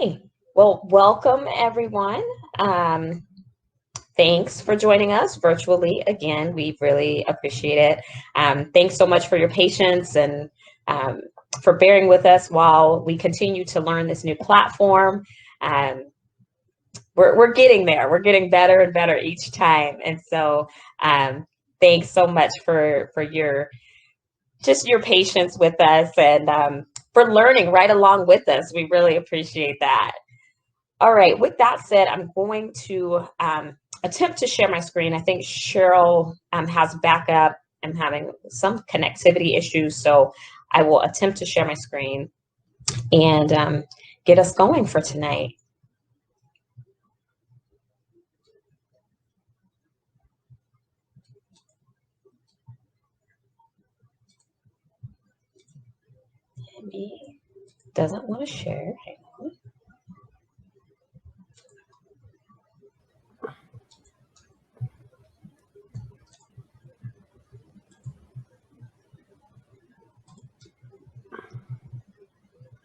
Okay, well, welcome everyone. Thanks for joining us virtually again. We really appreciate it. Thanks so much for your patience and for bearing with us while we continue to learn this new platform. We're getting there. We're getting better and better each time. And so thanks so much for your patience with us and for learning right along with us. We really appreciate that. All right, with that said, I'm going to attempt to share my screen. I think Cheryl has backup. I'm having some connectivity issues, so I will attempt to share my screen and get us going for tonight. Maybe doesn't want to share. Hang on.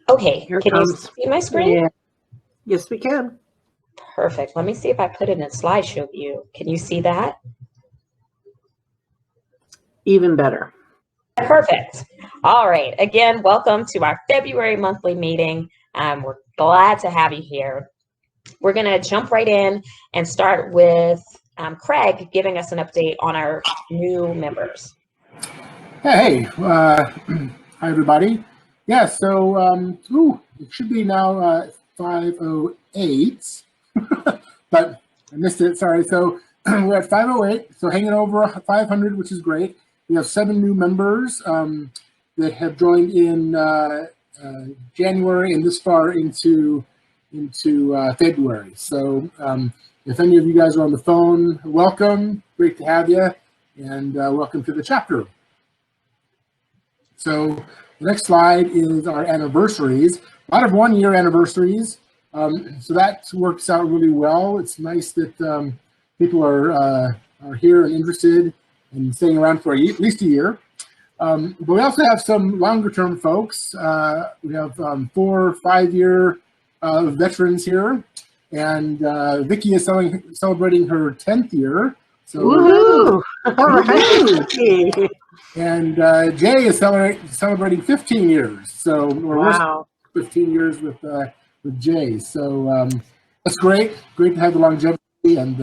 Okay, Here can you see my screen? Yeah. Yes, we can. Perfect. Let me see if I put it in slideshow view. Can you see that? Even better. Perfect. All right. Again, welcome to our February monthly meeting. We're glad to have you here. We're going to jump right in and start with Craig giving us an update on our new members. Hey, hi everybody. Yeah, so it should be now 5:08, but I missed it. Sorry. So we're at 5:08, so hanging over 500, which is great. We have 7 new members that have joined in January and this far into February. So if any of you guys are on the phone, welcome. Great to have you, and welcome to the chapter. So the next slide is our anniversaries. A lot of one-year anniversaries. So that works out really well. It's nice that people are here and interested and staying around for at least a year. But we also have some longer-term folks. We have 4 or 5-year veterans here, and Vicki is celebrating her 10th year. So, woohoo! All right. And Jay is celebrating 15 years. So we're 15 years with Jay. So that's great. Great to have the longevity and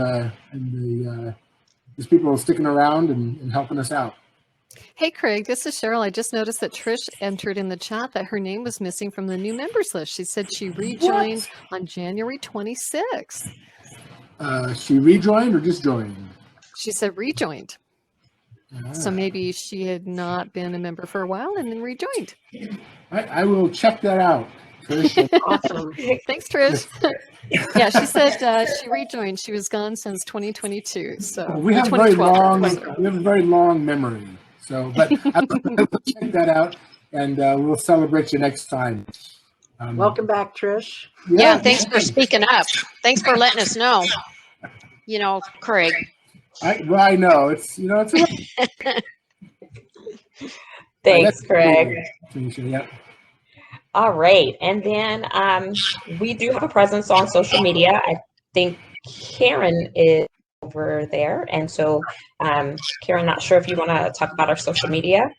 these people sticking around and helping us out. Hey, Craig, this is Cheryl. I just noticed that Trish entered in the chat that her name was missing from the new members list. She said she rejoined on January 26th. She rejoined or just joined? She said rejoined. So maybe she had not been a member for a while and then rejoined. I will check that out, Trish. Awesome. Thanks, Trish. Yeah, she said she rejoined. She was gone since 2022. So we have a very long memory. So, but I will check that out, and we'll celebrate you next time. Welcome back, Trish. Yeah, and thanks for speaking up. Thanks for letting us know. You know, Craig. I know it's Thanks, Craig. Yep. All right, and then we do have a presence on social media. I think Karen is over there, and so Karen, not sure if you want to talk about our social media.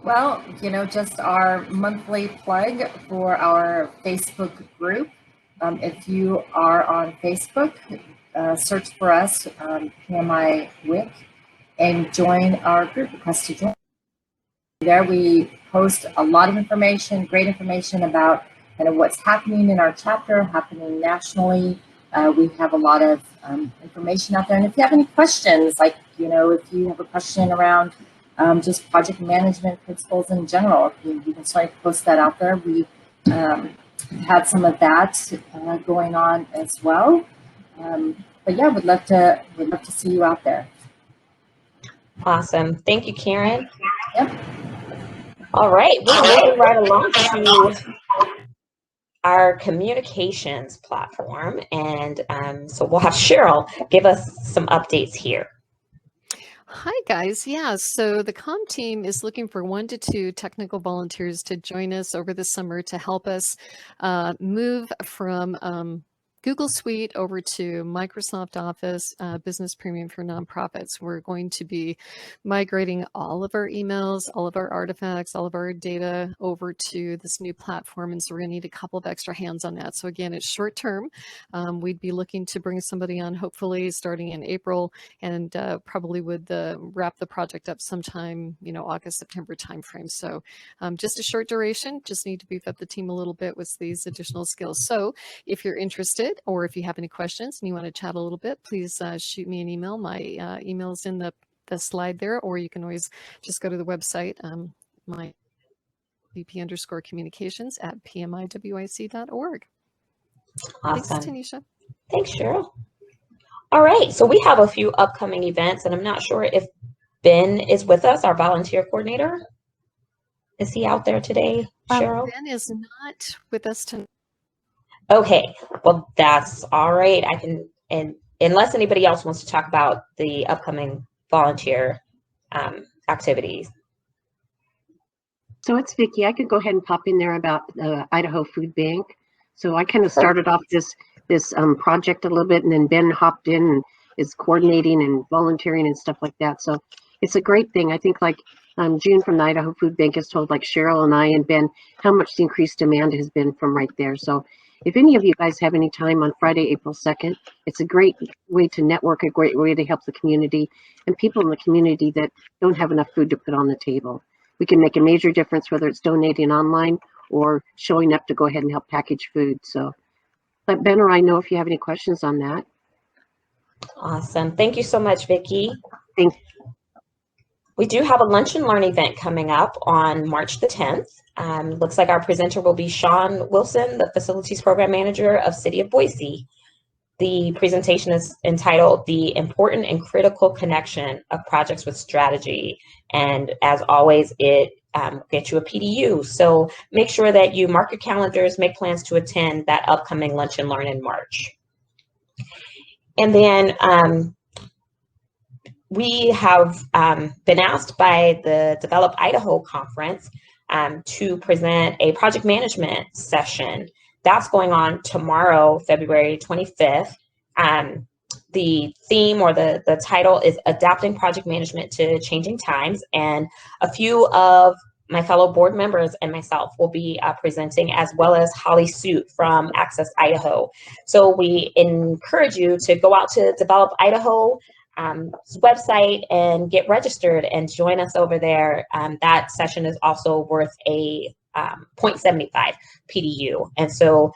Well, just our monthly plug for our Facebook group. If you are on Facebook, search for us, PMI WIC, and join our group. Request to join. There we post a lot of information, great information about kind of what's happening in our chapter, happening nationally. We have a lot of information out there. And if you have any questions, like, if you have a question around just project management principles in general, you can start to post that out there. We had some of that going on as well. But yeah, we'd love to see you out there. Awesome. Thank you, Karen. Yep. All right, we're moving right along to our communications platform. And so we'll have Cheryl give us some updates here. Hi, guys. Yeah, so the comm team is looking for 1 to 2 technical volunteers to join us over the summer to help us move from Google Suite over to Microsoft Office Business Premium for nonprofits. We're going to be migrating all of our emails, all of our artifacts, all of our data over to this new platform. And so we're going to need a couple of extra hands on that. So again, it's short term. We'd be looking to bring somebody on hopefully starting in April, and probably would wrap the project up sometime, August, September timeframe. So just a short duration, just need to beef up the team a little bit with these additional skills. So if you're interested, or if you have any questions and you want to chat a little bit, please shoot me an email. My email is in the slide there, or you can always just go to the website, my VP_communications at PMIWIC.org. Awesome. Thanks, Tanisha. Thanks, Cheryl. All right, so we have a few upcoming events, and I'm not sure if Ben is with us, our volunteer coordinator. Is he out there today, Cheryl? Ben is not with us tonight. Okay, well, that's all right. I can, and unless anybody else wants to talk about the upcoming volunteer activities. So it's Vicki. I could go ahead and pop in there about the Idaho Food Bank. So I kind of started off this project a little bit, and then Ben hopped in and is coordinating and volunteering and stuff like that. So it's a great thing. I think like June from the Idaho Food Bank has told like Cheryl and I and Ben how much the increased demand has been from right there. So if any of you guys have any time on Friday, April 2nd, it's a great way to network, a great way to help the community and people in the community that don't have enough food to put on the table. We can make a major difference, whether it's donating online or showing up to go ahead and help package food. So let Ben or I know if you have any questions on that. Awesome. Thank you so much, Vicki. Thanks. We do have a lunch and learn event coming up on March the 10th. Looks like our presenter will be Sean Wilson, the Facilities Program Manager of City of Boise. The presentation is entitled The Important and Critical Connection of Projects with Strategy. And as always, it gets you a PDU. So make sure that you mark your calendars, make plans to attend that upcoming lunch and learn in March. And then we have been asked by the Develop Idaho Conference to present a project management session. That's going on tomorrow, February 25th. The theme or the title is Adapting Project Management to Changing Times. And a few of my fellow board members and myself will be presenting, as well as Holly Suit from Access Idaho. So we encourage you to go out to Develop Idaho website and get registered and join us over there. That session is also worth a 0.75 PDU. And so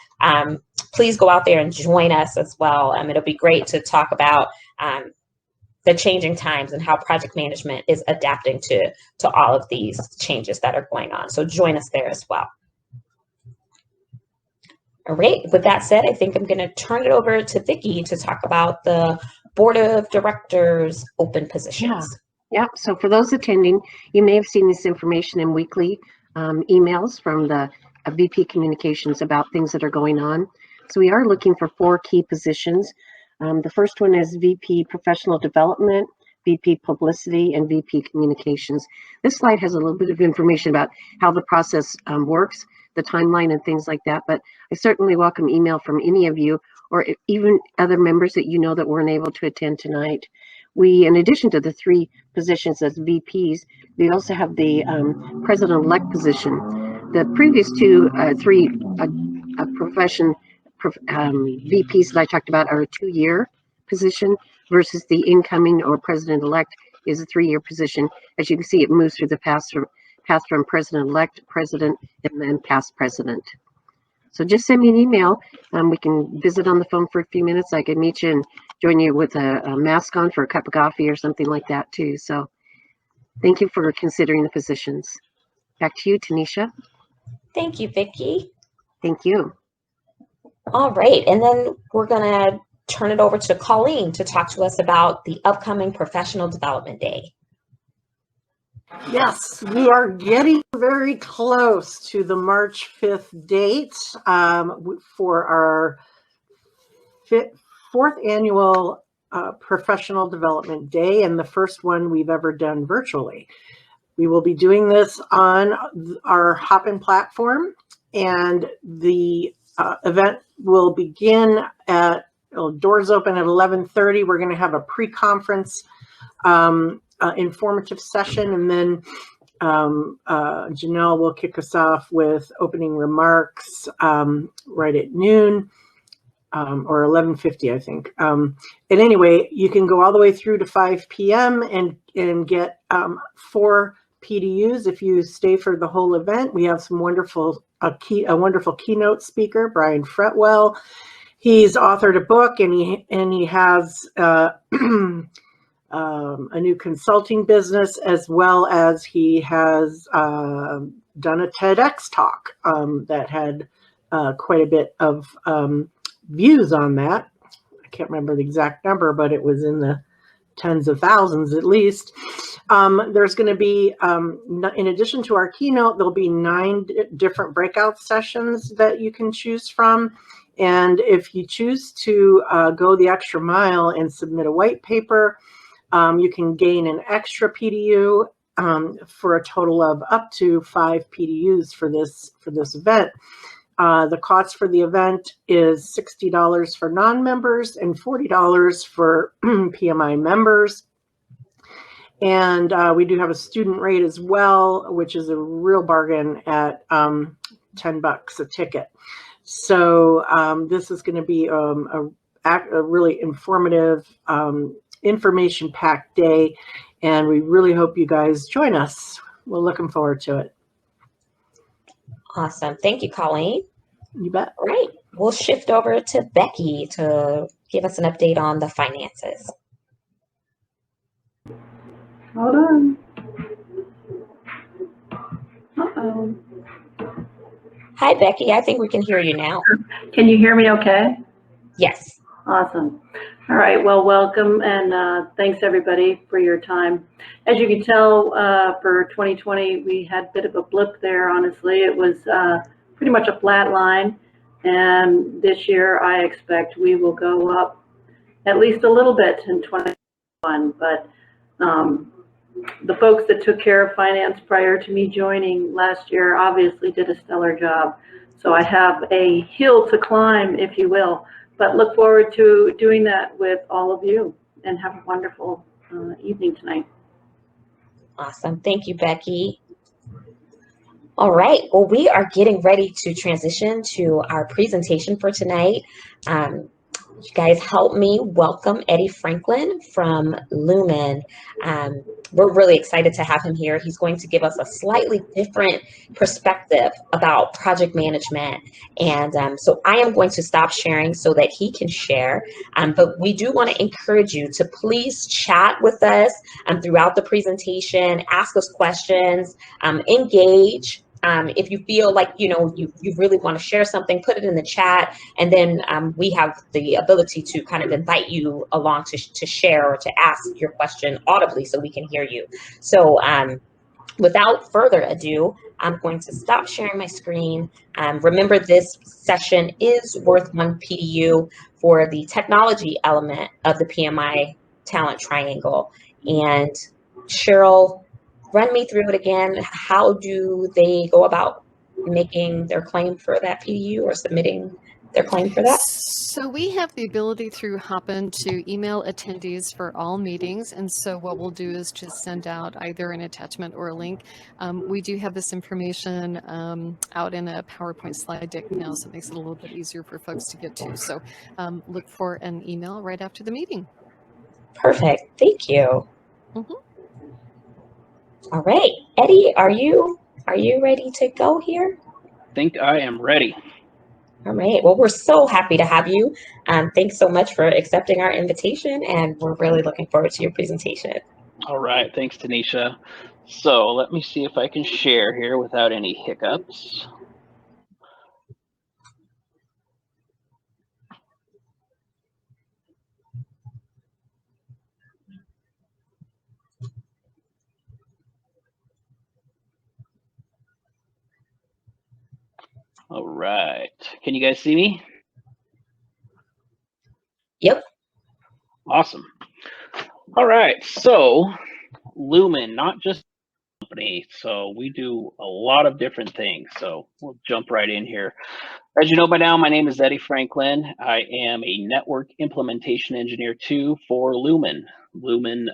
please go out there and join us as well. It'll be great to talk about the changing times and how project management is adapting to all of these changes that are going on. So join us there as well. All right, with that said, I think I'm going to turn it over to Vicki to talk about the Board of Directors open positions. Yeah. So for those attending, you may have seen this information in weekly emails from the VP Communications about things that are going on. So we are looking for 4 key positions. The first one is VP Professional Development, VP Publicity, and VP Communications. This slide has a little bit of information about how the process works, the timeline and things like that, but I certainly welcome email from any of you or even other members that you know that weren't able to attend tonight. We, in addition to the 3 positions as VPs, we also have the President-elect position. The previous 3 VPs that I talked about are a 2-year position versus the incoming or President-elect is a 3-year position. As you can see, it moves through the path from President-elect, President, and then past President. So just send me an email. We can visit on the phone for a few minutes. I can meet you and join you with a mask on for a cup of coffee or something like that too. So thank you for considering the positions. Back to you, Tanisha. Thank you, Vicki. Thank you. All right, and then we're gonna turn it over to Colleen to talk to us about the upcoming Professional Development Day. Yes, we are getting very close to the March 5th date for our 4th annual Professional Development Day, and the first one we've ever done virtually. We will be doing this on our Hopin platform, and the event will begin at, doors open at 11:30. We're going to have a pre-conference informative session, and then Janelle will kick us off with opening remarks right at noon. Or 11:50, I think. And anyway, you can go all the way through to 5 p.m. and get 4 PDUs if you stay for the whole event. We have some wonderful a wonderful keynote speaker, Brian Fretwell. He's authored a book, and he has a new consulting business, as well as he has done a TEDx talk that had quite a bit of views on that. I can't remember the exact number, but it was in the tens of thousands at least. There's going to be, in addition to our keynote, there'll be 9 different breakout sessions that you can choose from. And if you choose to go the extra mile and submit a white paper, you can gain an extra PDU for a total of up to 5 PDUs for this event. The cost for the event is $60 for non-members and $40 for PMI members. And we do have a student rate as well, which is a real bargain at $10 a ticket. So this is going to be a really informative, information-packed day, and we really hope you guys join us. We're looking forward to it. Awesome. Thank you, Colleen. You bet. All right. We'll shift over to Becky to give us an update on the finances. Hold on. Uh-oh. Hi, Becky. I think we can hear you now. Can you hear me okay? Yes. Awesome. All right. Well, welcome, and thanks, everybody, for your time. As you can tell, for 2020, we had a bit of a blip there, honestly. It was pretty much a flat line, and this year I expect we will go up at least a little bit in 2021, but the folks that took care of finance prior to me joining last year obviously did a stellar job. So I have a hill to climb, if you will, but look forward to doing that with all of you, and have a wonderful evening tonight. Awesome. Thank you, Becky. All right. Well, we are getting ready to transition to our presentation for tonight. You guys help me welcome Eddy Franklin from Lumen. We're really excited to have him here. He's going to give us a slightly different perspective about project management. And so I am going to stop sharing so that he can share. But we do want to encourage you to please chat with us throughout the presentation, ask us questions, engage. If you feel like, you really want to share something, put it in the chat, and then we have the ability to kind of invite you along to share or to ask your question audibly so we can hear you. So without further ado, I'm going to stop sharing my screen. Remember, this session is worth 1 PDU for the technology element of the PMI Talent Triangle. And Cheryl, run me through it again. How do they go about making their claim for that PDU or submitting their claim for that? So we have the ability through Hopin to email attendees for all meetings. And so what we'll do is just send out either an attachment or a link. We do have this information out in a PowerPoint slide deck now, so it makes it a little bit easier for folks to get to. So look for an email right after the meeting. Perfect. Thank you. Mm-hmm. All right. Eddy, are you ready to go here? I think I am ready. All right. Well, we're so happy to have you. Thanks so much for accepting our invitation, and we're really looking forward to your presentation. All right. Thanks, Tanisha. So let me see if I can share here without any hiccups. All right. Can you guys see me? Yep. Awesome. All right, so Lumen, not just a company, so we do a lot of different things. So we'll jump right in here. As you know by now, my name is Eddy Franklin. I am a network implementation engineer too for Lumen. Lumen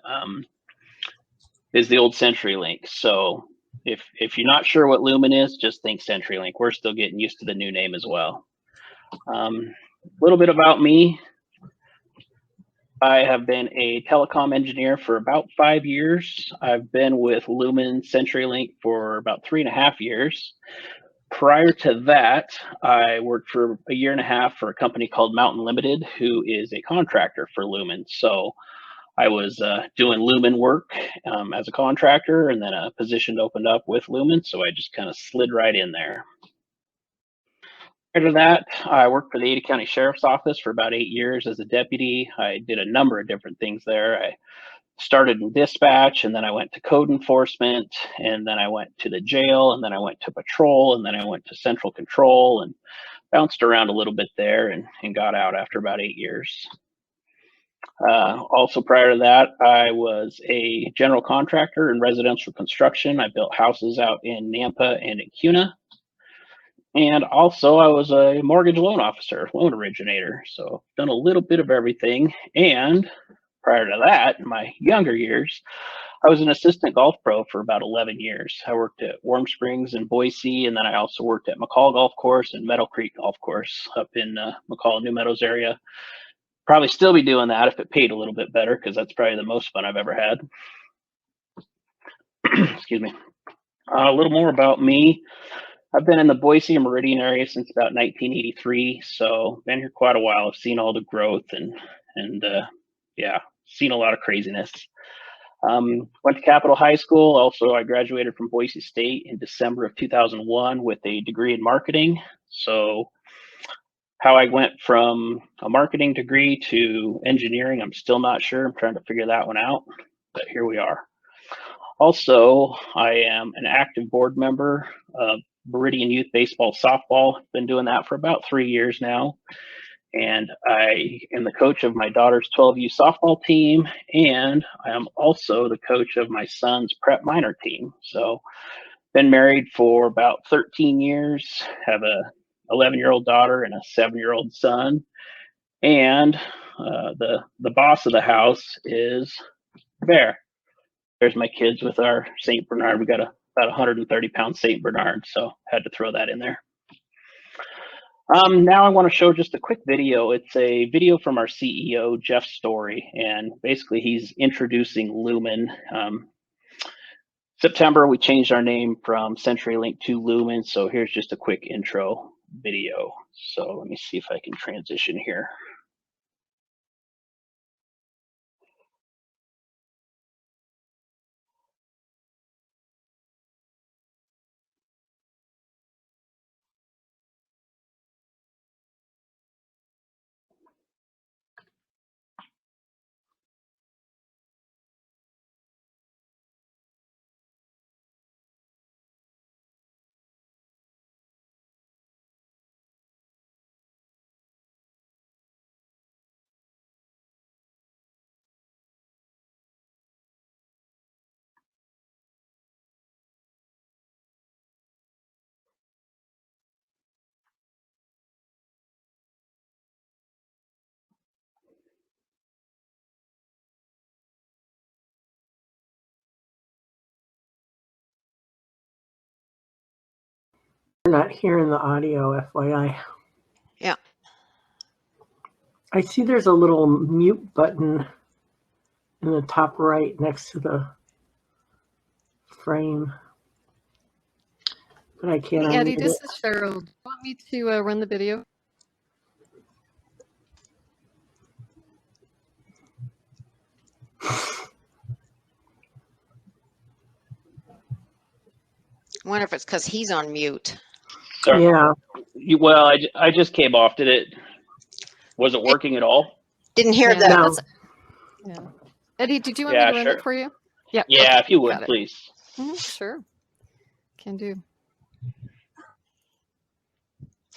is the old CenturyLink. So if you're not sure what Lumen is, just think CenturyLink. We're still getting used to the new name as well. A little bit about me. I have been a telecom engineer for about 5 years. I've been with Lumen CenturyLink for about 3.5 years. Prior to that, I worked for a 1.5 years for a company called Mountain Limited, who is a contractor for Lumen. So I was doing Lumen work as a contractor, and then a position opened up with Lumen, so I just kind of slid right in there. After that, I worked for the Eddy County Sheriff's Office for about 8 years as a deputy. I did a number of different things there. I started in dispatch, and then I went to code enforcement, and then I went to the jail, and then I went to patrol, and then I went to central control, and bounced around a little bit there and got out after about 8 years. Also prior to that, I was a general contractor in residential construction. I built houses out in Nampa and in Cuna. And also I was a mortgage loan officer, loan originator. So I've done a little bit of everything. And prior to that, in my younger years, I was an assistant golf pro for about 11 years. I worked at Warm Springs and Boise, and then I also worked at McCall Golf Course and Meadow Creek Golf Course up in McCall, New Meadows area. Probably still be doing that if it paid a little bit better, because that's probably the most fun I've ever had. Excuse me. A little more about me. I've been in the Boise and Meridian area since about 1983, so been here quite a while. I've seen all the growth and yeah, seen a lot of craziness. Went to Capitol High School. Also, I graduated from Boise State in December of 2001 with a degree in marketing. So how I went from a marketing degree to engineering, I'm still not sure. I'm trying to figure that one out, but here we are. Also, I am an active board member of Meridian Youth Baseball Softball. Been doing that for about 3 years now. And I am the coach of my daughter's 12U softball team, and I am also the coach of my son's prep minor team. So been married for about 13 years, have a 11-year-old daughter and a 7-year-old son. And the boss of the house is Bear. There's my kids with our St. Bernard. We got about 130-pound St. Bernard, so had to throw that in there. Now I want to show just a quick video. It's a video from our CEO, Jeff Story, and basically he's introducing Lumen. September, we changed our name from CenturyLink to Lumen, so here's just a quick intro video. So let me see if I can transition here. We're not hearing the audio, FYI. Yeah. I see there's a little mute button in the top right next to the frame, but I can't. Hey, Eddy, this is Cheryl. Do you want me to run the video? I wonder if it's because he's on mute. Sorry. Yeah. Well, I just came off. Was it working at all? Didn't hear Yeah, that. No. Yeah. Eddy, did you want me to run sure. it for you? Yeah. Yeah, okay, if you would, got it. please. Sure. Can do.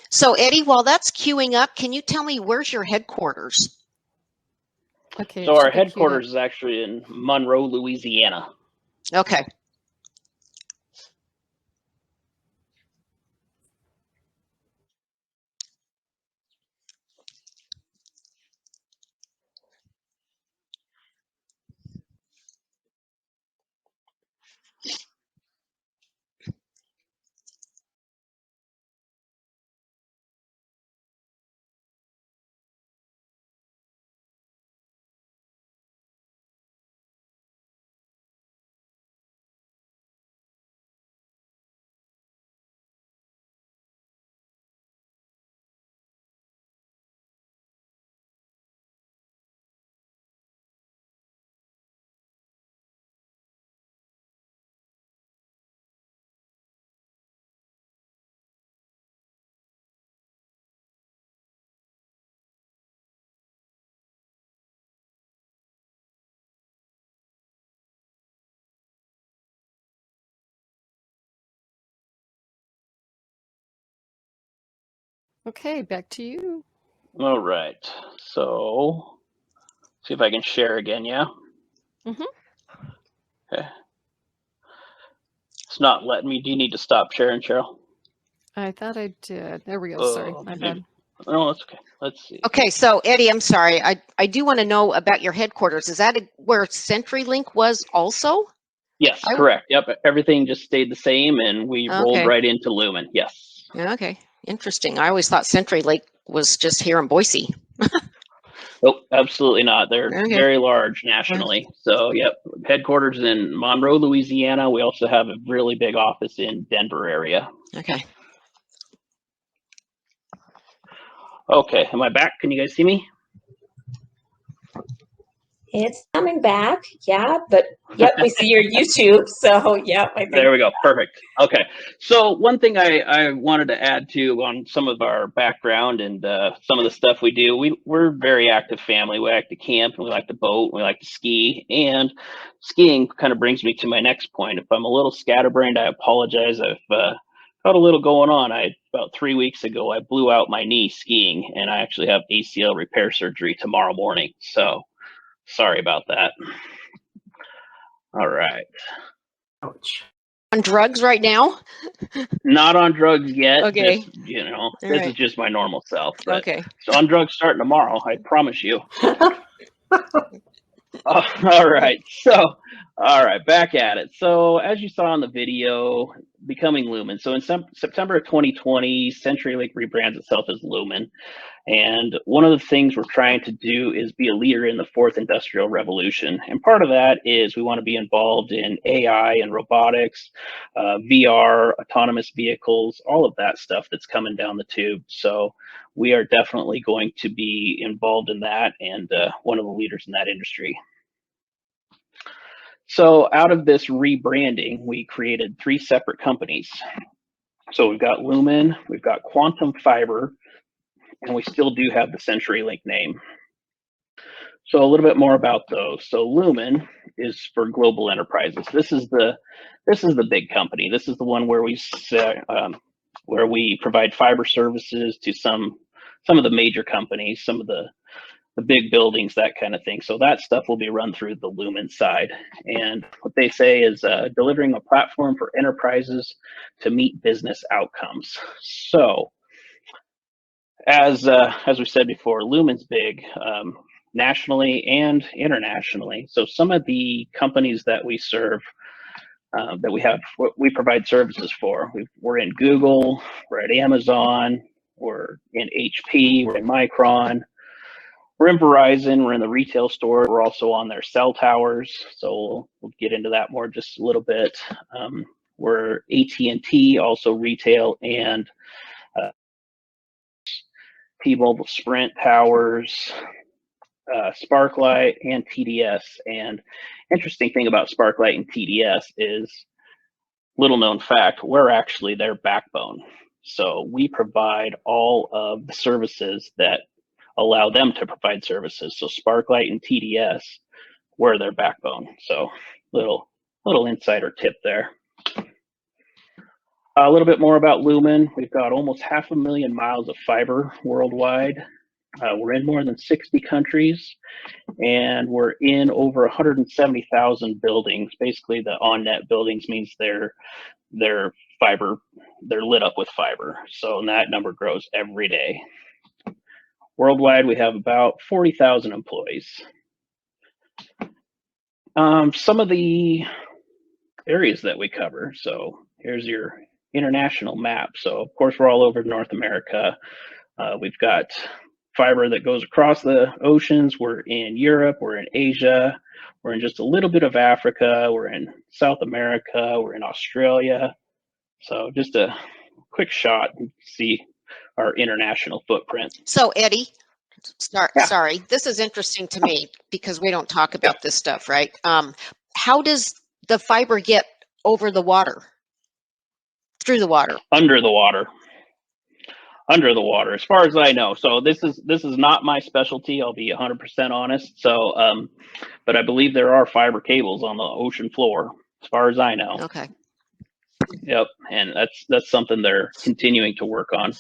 So Eddy, while that's queuing up, can you tell me where's your headquarters? Okay. So it our should be queued up. headquarters is actually in Monroe, Louisiana. Okay. Okay, back to you. All right. So see if I can share again. Yeah. Mhm. Okay. It's not letting me. Do you need to stop sharing, Cheryl? I thought I did. There we go. Sorry, my bad. No, that's okay. Let's see. Okay, so Eddie, I'm sorry. I do want to know about your headquarters. Is that where CenturyLink was also? Yes, correct. Yep. Everything just stayed the same, and we rolled Okay. right into Lumen. Yes. Okay, interesting. I always thought CenturyLink was just here in Boise. Nope, absolutely not. They're Okay. very large nationally. So, yep, headquarters in Monroe, Louisiana. We also have a really big office in Denver area. Okay. Okay, am I back? Can you guys see me? It's coming back, yeah, but yep, we see your YouTube, so yep, I think. There we go, perfect. Okay, so one thing I wanted to add to on some of our background and some of the stuff we do, we're a very active family. We like to camp, and we like to boat, and we like to ski, and skiing kind of brings me to my next point. If I'm a little scatterbrained, I apologize. I've got a little going on. About 3 weeks ago, I blew out my knee skiing, and I actually have ACL repair surgery tomorrow morning, so sorry about that. All right. Ouch. On drugs right now? Not on drugs yet. Okay. Just, you know, All this right. is just my normal self. But Okay. so on drugs starting tomorrow, I promise you. All right. So, all right, back at it. So as you saw in the video, becoming Lumen. So in September of 2020, CenturyLink rebrands itself as Lumen. And one of the things we're trying to do is be a leader in the fourth industrial revolution. And part of that is we want to be involved in AI and robotics, VR, autonomous vehicles, all of that stuff that's coming down the tube. So we are definitely going to be involved in that and one of the leaders in that industry. So out of this rebranding, we created 3 separate companies. So we've got Lumen, we've got Quantum Fiber, and we still do have the CenturyLink name. So a little bit more about those. So Lumen is for global enterprises. This is the big company. This is the one where we provide fiber services to some of the major companies, some of the big buildings, that kind of thing. So that stuff will be run through the Lumen side. And what they say is delivering a platform for enterprises to meet business outcomes. So as we said before, Lumen's big nationally and internationally. So some of the companies that we serve, we provide services for. We're in Google, we're at Amazon, we're in HP, we're in Micron, we're in Verizon, we're in the retail store, we're also on their cell towers. So we'll get into that more just a little bit. We're AT&T, also retail, and T-Mobile Sprint towers, Sparklight, and TDS. And interesting thing about Sparklight and TDS is, little known fact, we're actually their backbone. So we provide all of the services that allow them to provide services. So Sparklight and TDS, we're their backbone. So little insider tip there. A little bit more about Lumen. We've got almost 500,000 miles of fiber worldwide. We're in more than 60 countries, and we're in over 170,000 buildings. Basically, the on-net buildings means they're fiber, they're lit up with fiber. So that number grows every day. Worldwide, we have about 40,000 employees. Some of the areas that we cover. So here's your international map. So of course, we're all over North America. We've got fiber that goes across the oceans. We're in Europe, we're in Asia, we're in just a little bit of Africa, we're in South America, we're in Australia. So just a quick shot and see our international footprint. So Eddie, Yeah. sorry, this is interesting to me because we don't talk about this stuff, right? How does the fiber get over the water, through the water? Under the water. Under the water, as far as I know. So this is not my specialty. I'll be 100% honest. So, but I believe there are fiber cables on the ocean floor, as far as I know. Okay. Yep, and that's something they're continuing to work on.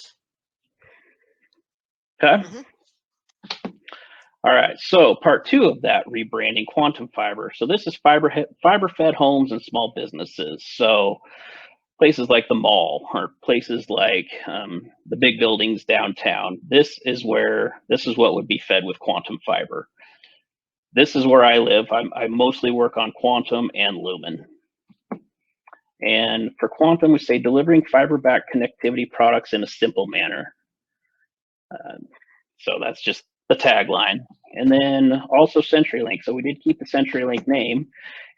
Okay. Mm-hmm. All right. So part 2 of that rebranding, quantum fiber. So this is fiber-fed homes and small businesses. So places like the mall or places like the big buildings downtown. This is what would be fed with quantum fiber. This is where I live. I mostly work on quantum and Lumen. And for quantum, we say delivering fiber-backed connectivity products in a simple manner. So that's just the tagline. And then also CenturyLink. So we did keep the CenturyLink name,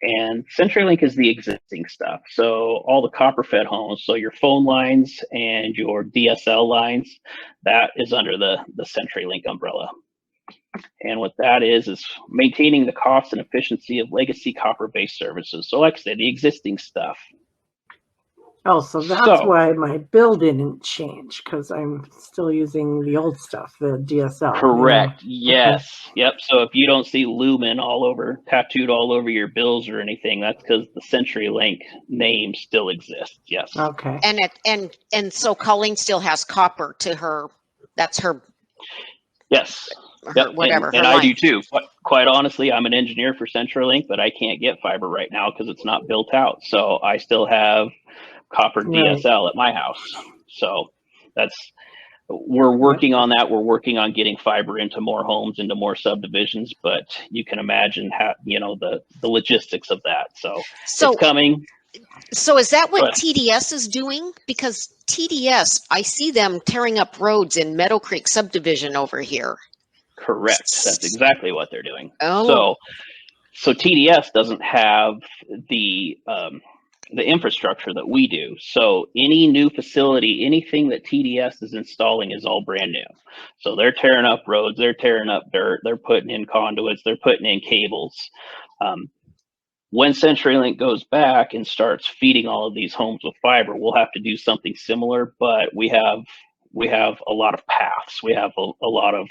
and CenturyLink is the existing stuff. So all the copper-fed homes, so your phone lines and your DSL lines, that is under the CenturyLink umbrella. And what that is maintaining the cost and efficiency of legacy copper-based services. So like I said, the existing stuff. Oh, so that's why my bill didn't change, because I'm still using the old stuff, the DSL. Correct. Yeah. Yes. Okay. Yep. So if you don't see Lumen tattooed all over your bills or anything, that's because the CenturyLink name still exists. Yes. Okay. And so Colleen still has copper to her. That's her. Yes. Her, whatever. And I do too. Quite honestly, I'm an engineer for CenturyLink, but I can't get fiber right now because it's not built out. So I still have copper DSL at my house. So we're working on that. We're working on getting fiber into more homes, into more subdivisions, but you can imagine how, the logistics of that. So it's coming. So is that what TDS is doing? Because TDS, I see them tearing up roads in Meadow Creek subdivision over here. Correct. That's exactly what they're doing. Oh. So TDS doesn't have the infrastructure that we do. So any new facility, anything that TDS is installing is all brand new. So they're tearing up roads, they're tearing up dirt, they're putting in conduits, they're putting in cables. When CenturyLink goes back and starts feeding all of these homes with fiber, we'll have to do something similar, but we have a lot of paths. We have a lot of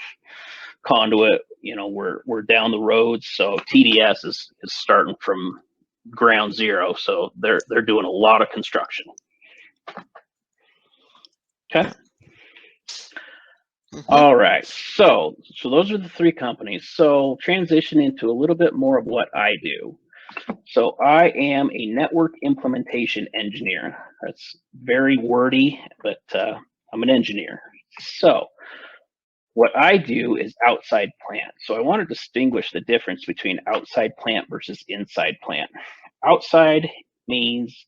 conduit, we're down the roads. So TDS is starting from ground zero. So they're doing a lot of construction. Okay. All right. So those are the 3 companies. So transition into a little bit more of what I do. So I am a network implementation engineer. That's very wordy, but I'm an engineer. So what I do is outside plant. So I want to distinguish the difference between outside plant versus inside plant. Outside means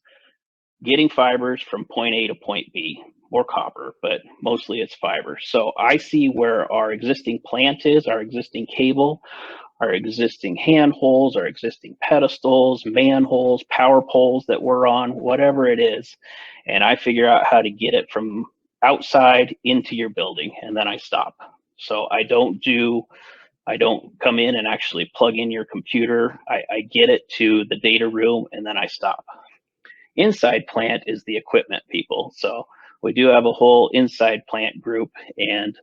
getting fibers from point A to point B, or copper, but mostly it's fiber. So I see where our existing plant is, our existing cable, our existing handholds, our existing pedestals, manholes, power poles that we're on, whatever it is. And I figure out how to get it from outside into your building, and then I stop. So I don't come in and actually plug in your computer. I get it to the data room, and then I stop. Inside plant is the equipment people. So we do have a whole inside plant group, and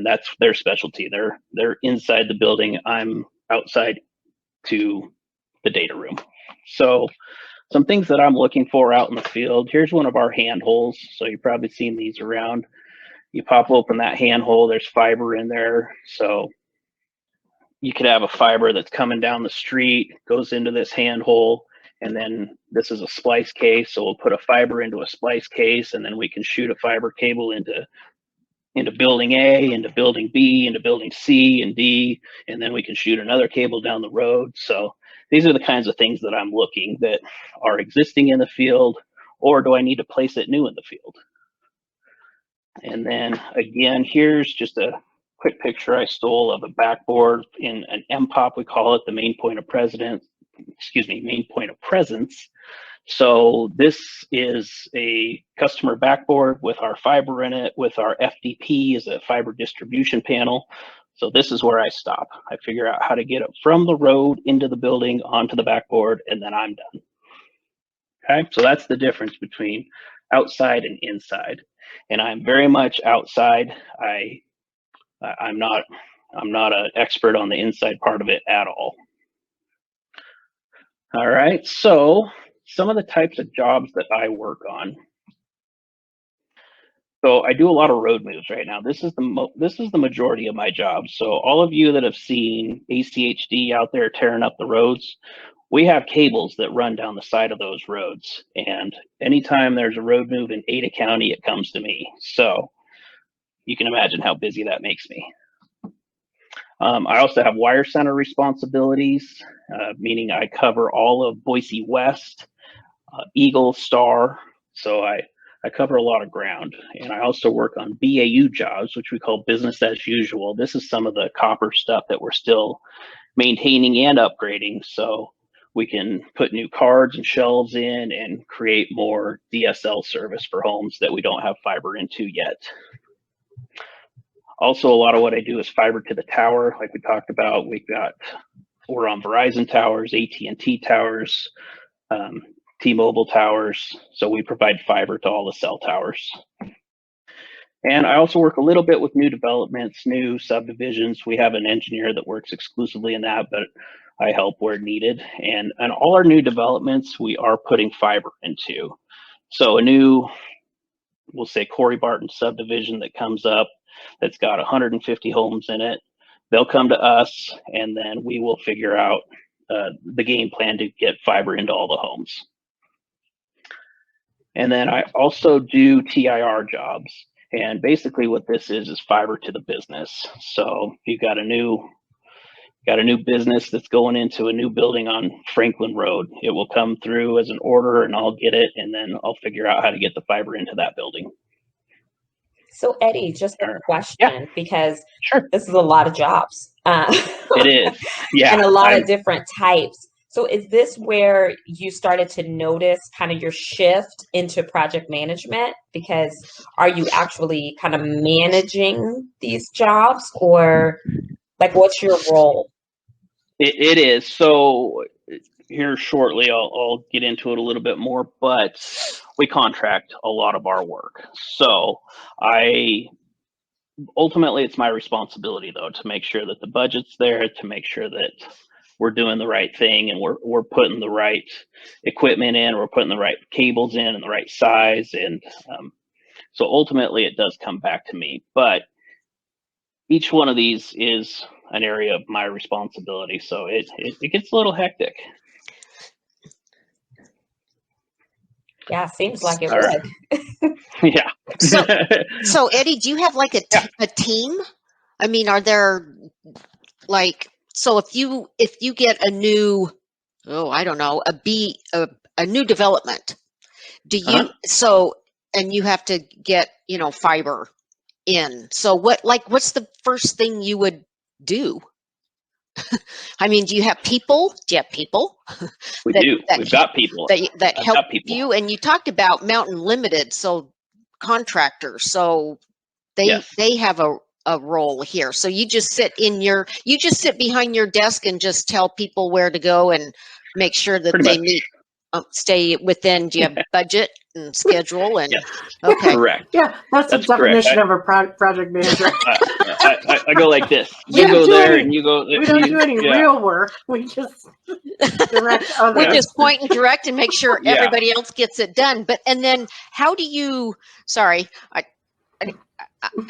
that's their specialty. They're inside the building. I'm outside to the data room. So some things that I'm looking for out in the field. Here's one of our handholds. So you've probably seen these around. you pop open that handhole, there's fiber in there. So you could have a fiber that's coming down the street, goes into this handhole, and then this is a splice case. So we'll put a fiber into a splice case, and then we can shoot a fiber cable into building A, into building B, into building C and D, and then we can shoot another cable down the road. So these are the kinds of things that I'm looking that are existing in the field, or do I need to place it new in the field? And then again, here's just a quick picture I stole of a backboard in an MPOP, we call it, the main point of main point of presence. So this is a customer backboard with our fiber in it, with our FDP as a fiber distribution panel. So this is where I stop. I figure out how to get it from the road into the building onto the backboard, and then I'm done. Okay, so that's the difference between outside and inside. And I'm very much outside. I'm not an expert on the inside part of it at all. All right, so some of the types of jobs that I work on. So I do a lot of road moves right now. This is the majority of my jobs. So all of you that have seen ACHD out there tearing up the roads, we have cables that run down the side of those roads. And anytime there's a road move in Ada County, it comes to me. So you can imagine how busy that makes me. I also have wire center responsibilities, meaning I cover all of Boise West, Eagle, Star. So I cover a lot of ground. And I also work on BAU jobs, which we call business as usual. This is some of the copper stuff that we're still maintaining and upgrading. So we can put new cards and shelves in and create more DSL service for homes that we don't have fiber into yet. Also, a lot of what I do is fiber to the tower, like we talked about. We're on Verizon towers, AT&T towers, T-Mobile towers. So we provide fiber to all the cell towers. And I also work a little bit with new developments, new subdivisions. We have an engineer that works exclusively in that, but I help where needed. And all our new developments, we are putting fiber into. So a new, we'll say Corey Barton subdivision that comes up, that's got 150 homes in it. They'll come to us, and then we will figure out the game plan to get fiber into all the homes. And then I also do TIR jobs. And basically what this is fiber to the business. So you've got a new business that's going into a new building on Franklin Road. It will come through as an order, and I'll get it, and then I'll figure out how to get the fiber into that building. So Eddy, just a question, yeah. because sure. This is a lot of jobs. It is, yeah. And a lot of different types. So is this where you started to notice kind of your shift into project management? Because are you actually kind of managing these jobs, or like what's your role? It is. So here shortly, I'll get into it a little bit more, but we contract a lot of our work. So ultimately it's my responsibility though, to make sure that the budget's there, to make sure that we're doing the right thing, and we're putting the right equipment in, we're putting the right cables in and the right size. And so ultimately it does come back to me, but each one of these is an area of my responsibility. So it gets a little hectic. Yeah, seems like it would. Yeah. So Eddy, do you have like a team? I mean, are there like, so if you get a new, I don't know, a new development, do you, and you have to get, fiber in. So what's the first thing you would do? I mean, do you have people? Do you have people? We do. We've got people that help you. And you talked about Mountain Limited, so contractors. So they have a role here. So you just sit behind your desk and just tell people where to go and make sure that they meet, stay within. Do you have budget and schedule? And okay, correct. Yeah, that's the definition of a project manager. I go like this. You go there, and you go. We don't do any real work. We just direct others. We just point and direct and make sure everybody else gets it done. And then how do you? Sorry,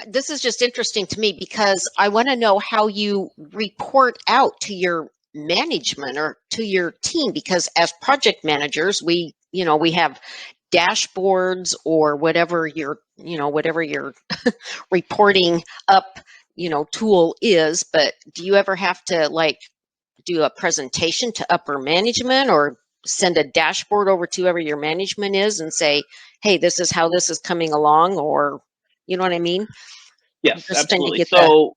this is just interesting to me because I want to know how you report out to your management or to your team, because as project managers, we have dashboards or whatever your reporting up tool is. But do you ever have to like do a presentation to upper management or send a dashboard over to whoever your management is and say, hey, this is how this is coming along, or you know what I mean? Yes, Just trying to absolutely. get the.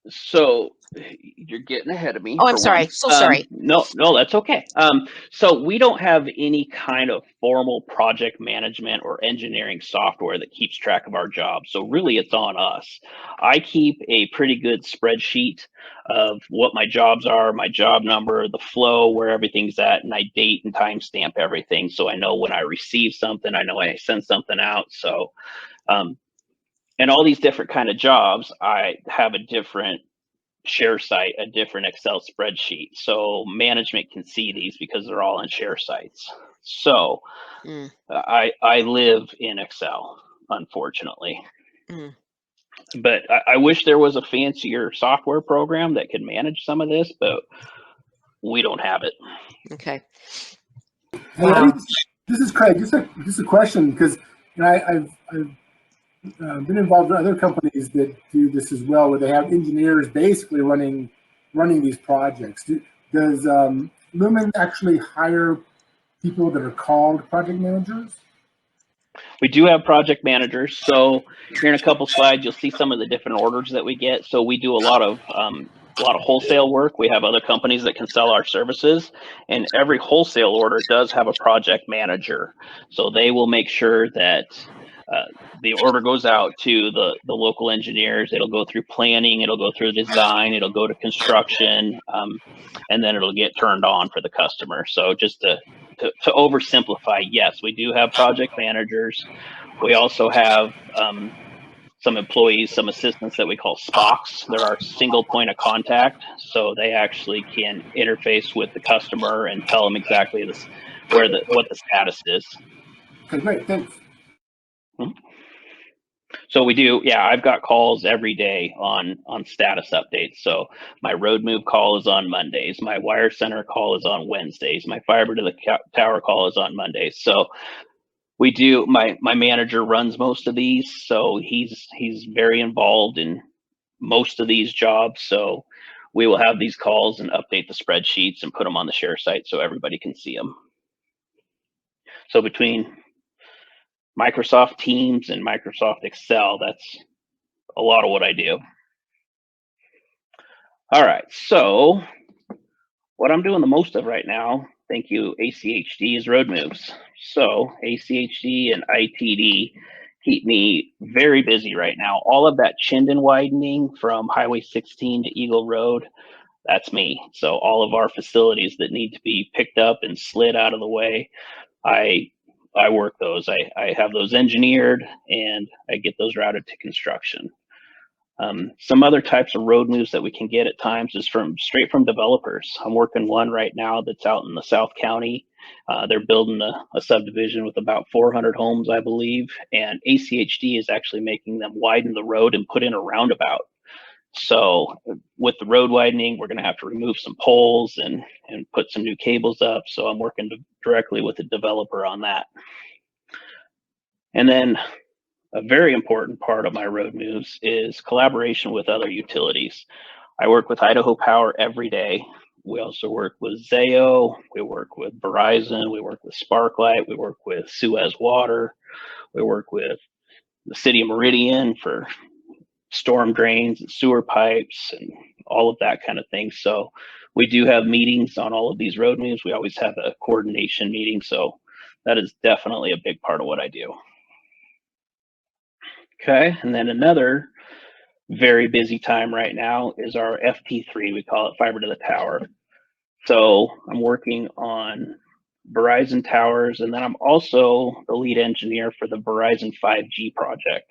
So you're getting ahead of me Oh, I'm for sorry. one. So sorry. No, that's okay. So we don't have any kind of formal project management or engineering software that keeps track of our jobs. So really it's on us. I keep a pretty good spreadsheet of what my jobs are, my job number, the flow, where everything's at, and I date and timestamp everything. So I know when I receive something, I know when I send something out. So, and all these different kind of jobs, I have a different share site, a different Excel spreadsheet. So management can see these because they're all on share sites. So I live in Excel, unfortunately. But I wish there was a fancier software program that could manage some of this, but we don't have it. Okay. Hey, Eddie, this is Craig. Just a question, because I've been involved in other companies that do this as well, where they have engineers basically running these projects. Does Lumen actually hire people that are called project managers? We do have project managers. So here in a couple slides, you'll see some of the different orders that we get. So we do a lot of wholesale work. We have other companies that can sell our services, and every wholesale order does have a project manager. So they will make sure that the order goes out to the local engineers. It'll go through planning, it'll go through design, it'll go to construction, and then it'll get turned on for the customer. So just to oversimplify, yes, we do have project managers. We also have some employees, some assistants that we call SPOCs. They're our single point of contact. So they actually can interface with the customer and tell them exactly what the status is. Okay, great, thanks. So we do, yeah, I've got calls every day on status updates. So my road move call is on Mondays. My wire center call is on Wednesdays. My fiber to the tower call is on Mondays. So we do, my manager runs most of these. So he's very involved in most of these jobs. So we will have these calls and update the spreadsheets and put them on the share site so everybody can see them. So between Microsoft Teams and Microsoft Excel, that's a lot of what I do. All right, so what I'm doing the most of right now, thank you, ACHD, is road moves. So ACHD and ITD keep me very busy right now. All of that Chinden widening from Highway 16 to Eagle Road, that's me. So all of our facilities that need to be picked up and slid out of the way, I work those. I have those engineered and I get those routed to construction. Some other types of road moves that we can get at times is straight from developers. I'm working one right now that's out in the South County. They're building a subdivision with about 400 homes, I believe, and ACHD is actually making them widen the road and put in a roundabout. So with the road widening, we're going to have to remove some poles and put some new cables up. So I'm working directly with the developer on that. And then a very important part of my road moves is collaboration with other utilities. I work with Idaho Power every day. We also work with Zayo, we work with Verizon, we work with Sparklight, we work with Suez Water, we work with the City of Meridian for storm drains and sewer pipes and all of that kind of thing. So we do have meetings on all of these road moves. We always have a coordination meeting. So that is definitely a big part of what I do. Okay, and then another very busy time right now is our FT3, we call it fiber to the tower. So I'm working on Verizon towers, and then I'm also the lead engineer for the Verizon 5G project.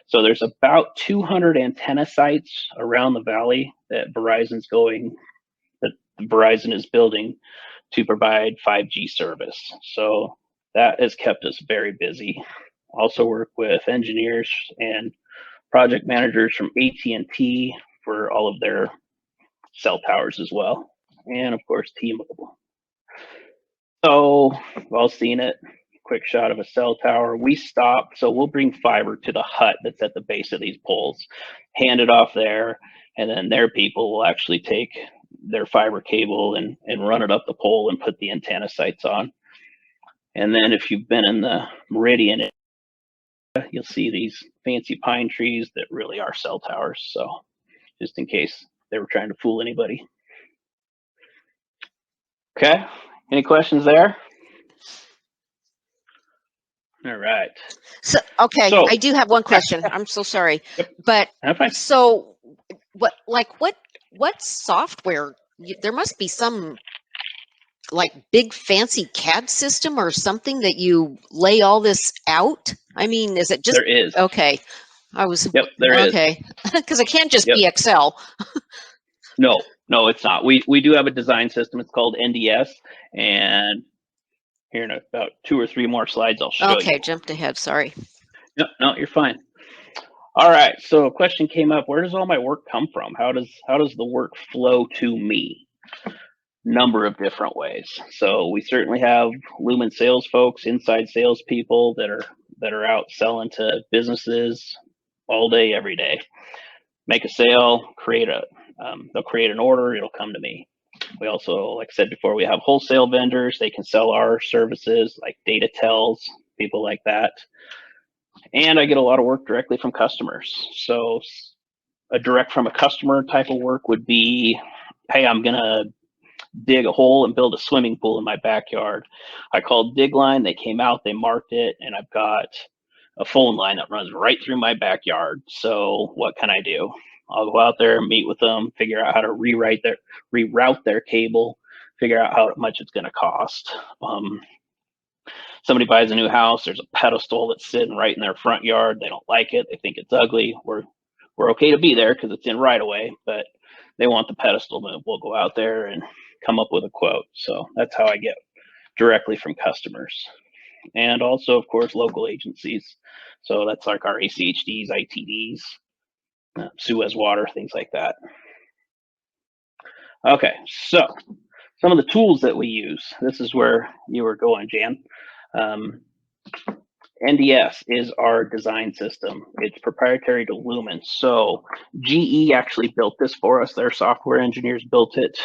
So there's about 200 antenna sites around the valley that Verizon is building to provide 5G service. So that has kept us very busy. Also work with engineers and project managers from AT&T for all of their cell towers as well. And of course, T-Mobile. So we've all seen it. Quick shot of a cell tower. We stop, so we'll bring fiber to the hut that's at the base of these poles, hand it off there, and then their people will actually take their fiber cable and run it up the pole and put the antenna sites on. And then if you've been in the Meridian, you'll see these fancy pine trees that really are cell towers. So just in case they were trying to fool anybody. Okay, any questions there? All right. So, okay, So, I do have one question. I'm so sorry. Yep. But fine. so what software? There must be some like big fancy CAD system or something that you lay all this out. I mean, is it just There is. okay? I was There is. okay because it can't just be Excel. No, it's not. We do have a design system. It's called NDS, and here in about 2 or 3 more slides, I'll show you. Okay, jumped ahead. Sorry. No, you're fine. All right. So a question came up: where does all my work come from? How does the work flow to me? Number of different ways. So we certainly have Lumen sales folks, inside salespeople that are out selling to businesses all day, every day. Make a sale, they'll create an order, it'll come to me. We also, like I said before, we have wholesale vendors. They can sell our services like data tells, people like that. And I get a lot of work directly from customers. So a direct from a customer type of work would be, hey, I'm gonna dig a hole and build a swimming pool in my backyard. I called Digline, they came out, they marked it, and I've got a phone line that runs right through my backyard. So what can I do? I'll go out there, meet with them, figure out how to reroute their cable, figure out how much it's going to cost. Somebody buys a new house, there's a pedestal that's sitting right in their front yard. They don't like it, they think it's ugly. We're okay to be there because it's in right away, but they want the pedestal moved. We'll go out there and come up with a quote. So that's how I get directly from customers. And also, of course, local agencies. So that's like our ACHDs, ITDs, Suez Water, things like that. Okay, so some of the tools that we use. This is where you were going, Jan. NDS is our design system. It's proprietary to Lumen. So GE actually built this for us. Their software engineers built it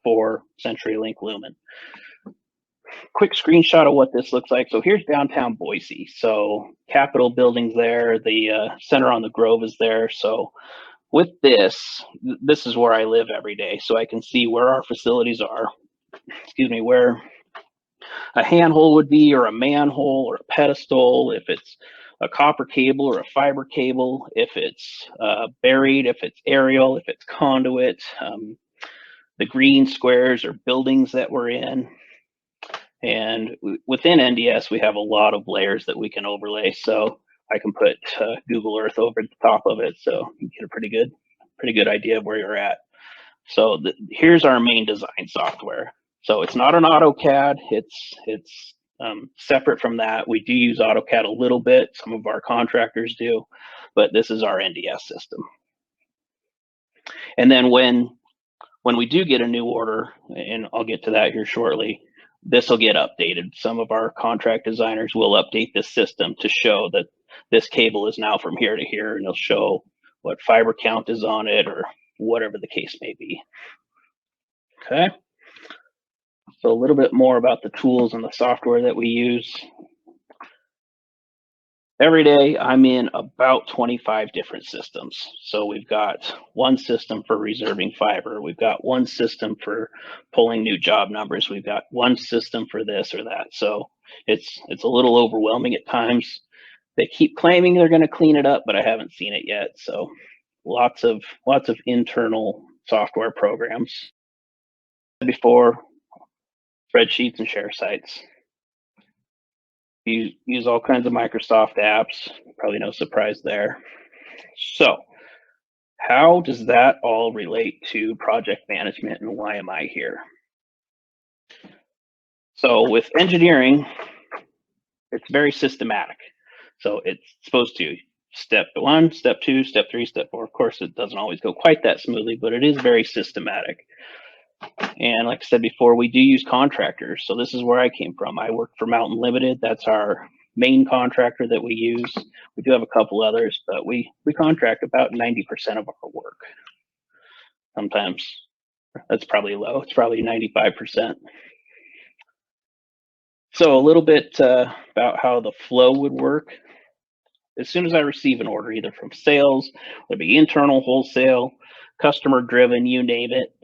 for CenturyLink Lumen. Quick screenshot of what this looks like. So here's downtown Boise. So Capitol building's there. The Center on the Grove is there. So with this is where I live every day. So I can see where our facilities are, where a handhole would be, or a manhole, or a pedestal, if it's a copper cable or a fiber cable, if it's buried, if it's aerial, if it's conduit, the green squares are buildings that we're in. And within NDS, we have a lot of layers that we can overlay. So I can put Google Earth over the top of it, so you get a pretty good idea of where you're at. So here's our main design software. So it's not an AutoCAD. It's separate from that. We do use AutoCAD a little bit. Some of our contractors do, but this is our NDS system. And then when we do get a new order, and I'll get to that here shortly, this will get updated. Some of our contract designers will update this system to show that this cable is now from here to here, and they'll show what fiber count is on it or whatever the case may be. Okay. So a little bit more about the tools and the software that we use. Every day, I'm in about 25 different systems. So we've got one system for reserving fiber. We've got one system for pulling new job numbers. We've got one system for this or that. So it's a little overwhelming at times. They keep claiming they're going to clean it up, but I haven't seen it yet. So lots of internal software programs. Before, spreadsheets and share sites. You use all kinds of Microsoft apps, probably no surprise there. So how does that all relate to project management, and why am I here? So with engineering, it's very systematic. So it's supposed to step 1, step 2, step 3, step 4. Of course, it doesn't always go quite that smoothly, but it is very systematic. And like I said before, we do use contractors. So this is where I came from. I work for Mountain Limited. That's our main contractor that we use. We do have a couple others, but we contract about 90% of our work. Sometimes that's probably low. It's probably 95%. So a little bit about how the flow would work. As soon as I receive an order, either from sales, whether it be internal, wholesale, customer driven, you name it,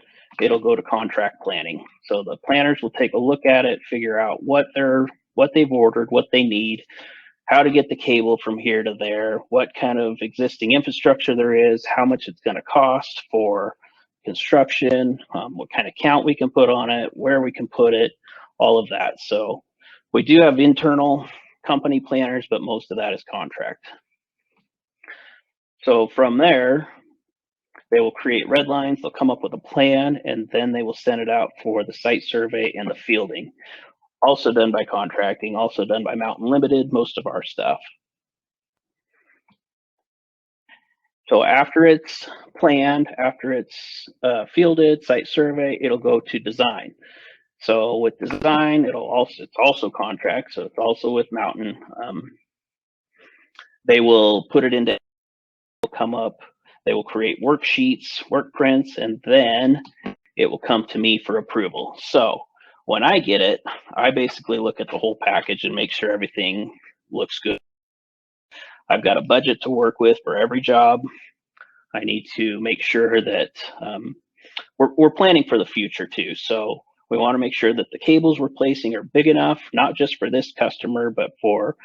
it'll go to contract planning. So the planners will take a look at it, figure out what they've ordered, what they need, how to get the cable from here to there, what kind of existing infrastructure there is, how much it's going to cost for construction, what kind of count we can put on it, where we can put it, all of that. So we do have internal company planners, but most of that is contract. So from there, they will create red lines, they'll come up with a plan, and then they will send it out for the site survey and the fielding. Also done by contracting, also done by Mountain Limited, most of our stuff. So after it's planned, after it's fielded, site survey, it'll go to design. So with design, it's also contract, so it's also with Mountain. They will put it into, come up, they will create worksheets, work prints, and then it will come to me for approval. So when I get it, I basically look at the whole package and make sure everything looks good. I've got a budget to work with for every job. I need to make sure that we're planning for the future too. So we want to make sure that the cables we're placing are big enough, not just for this customer, but for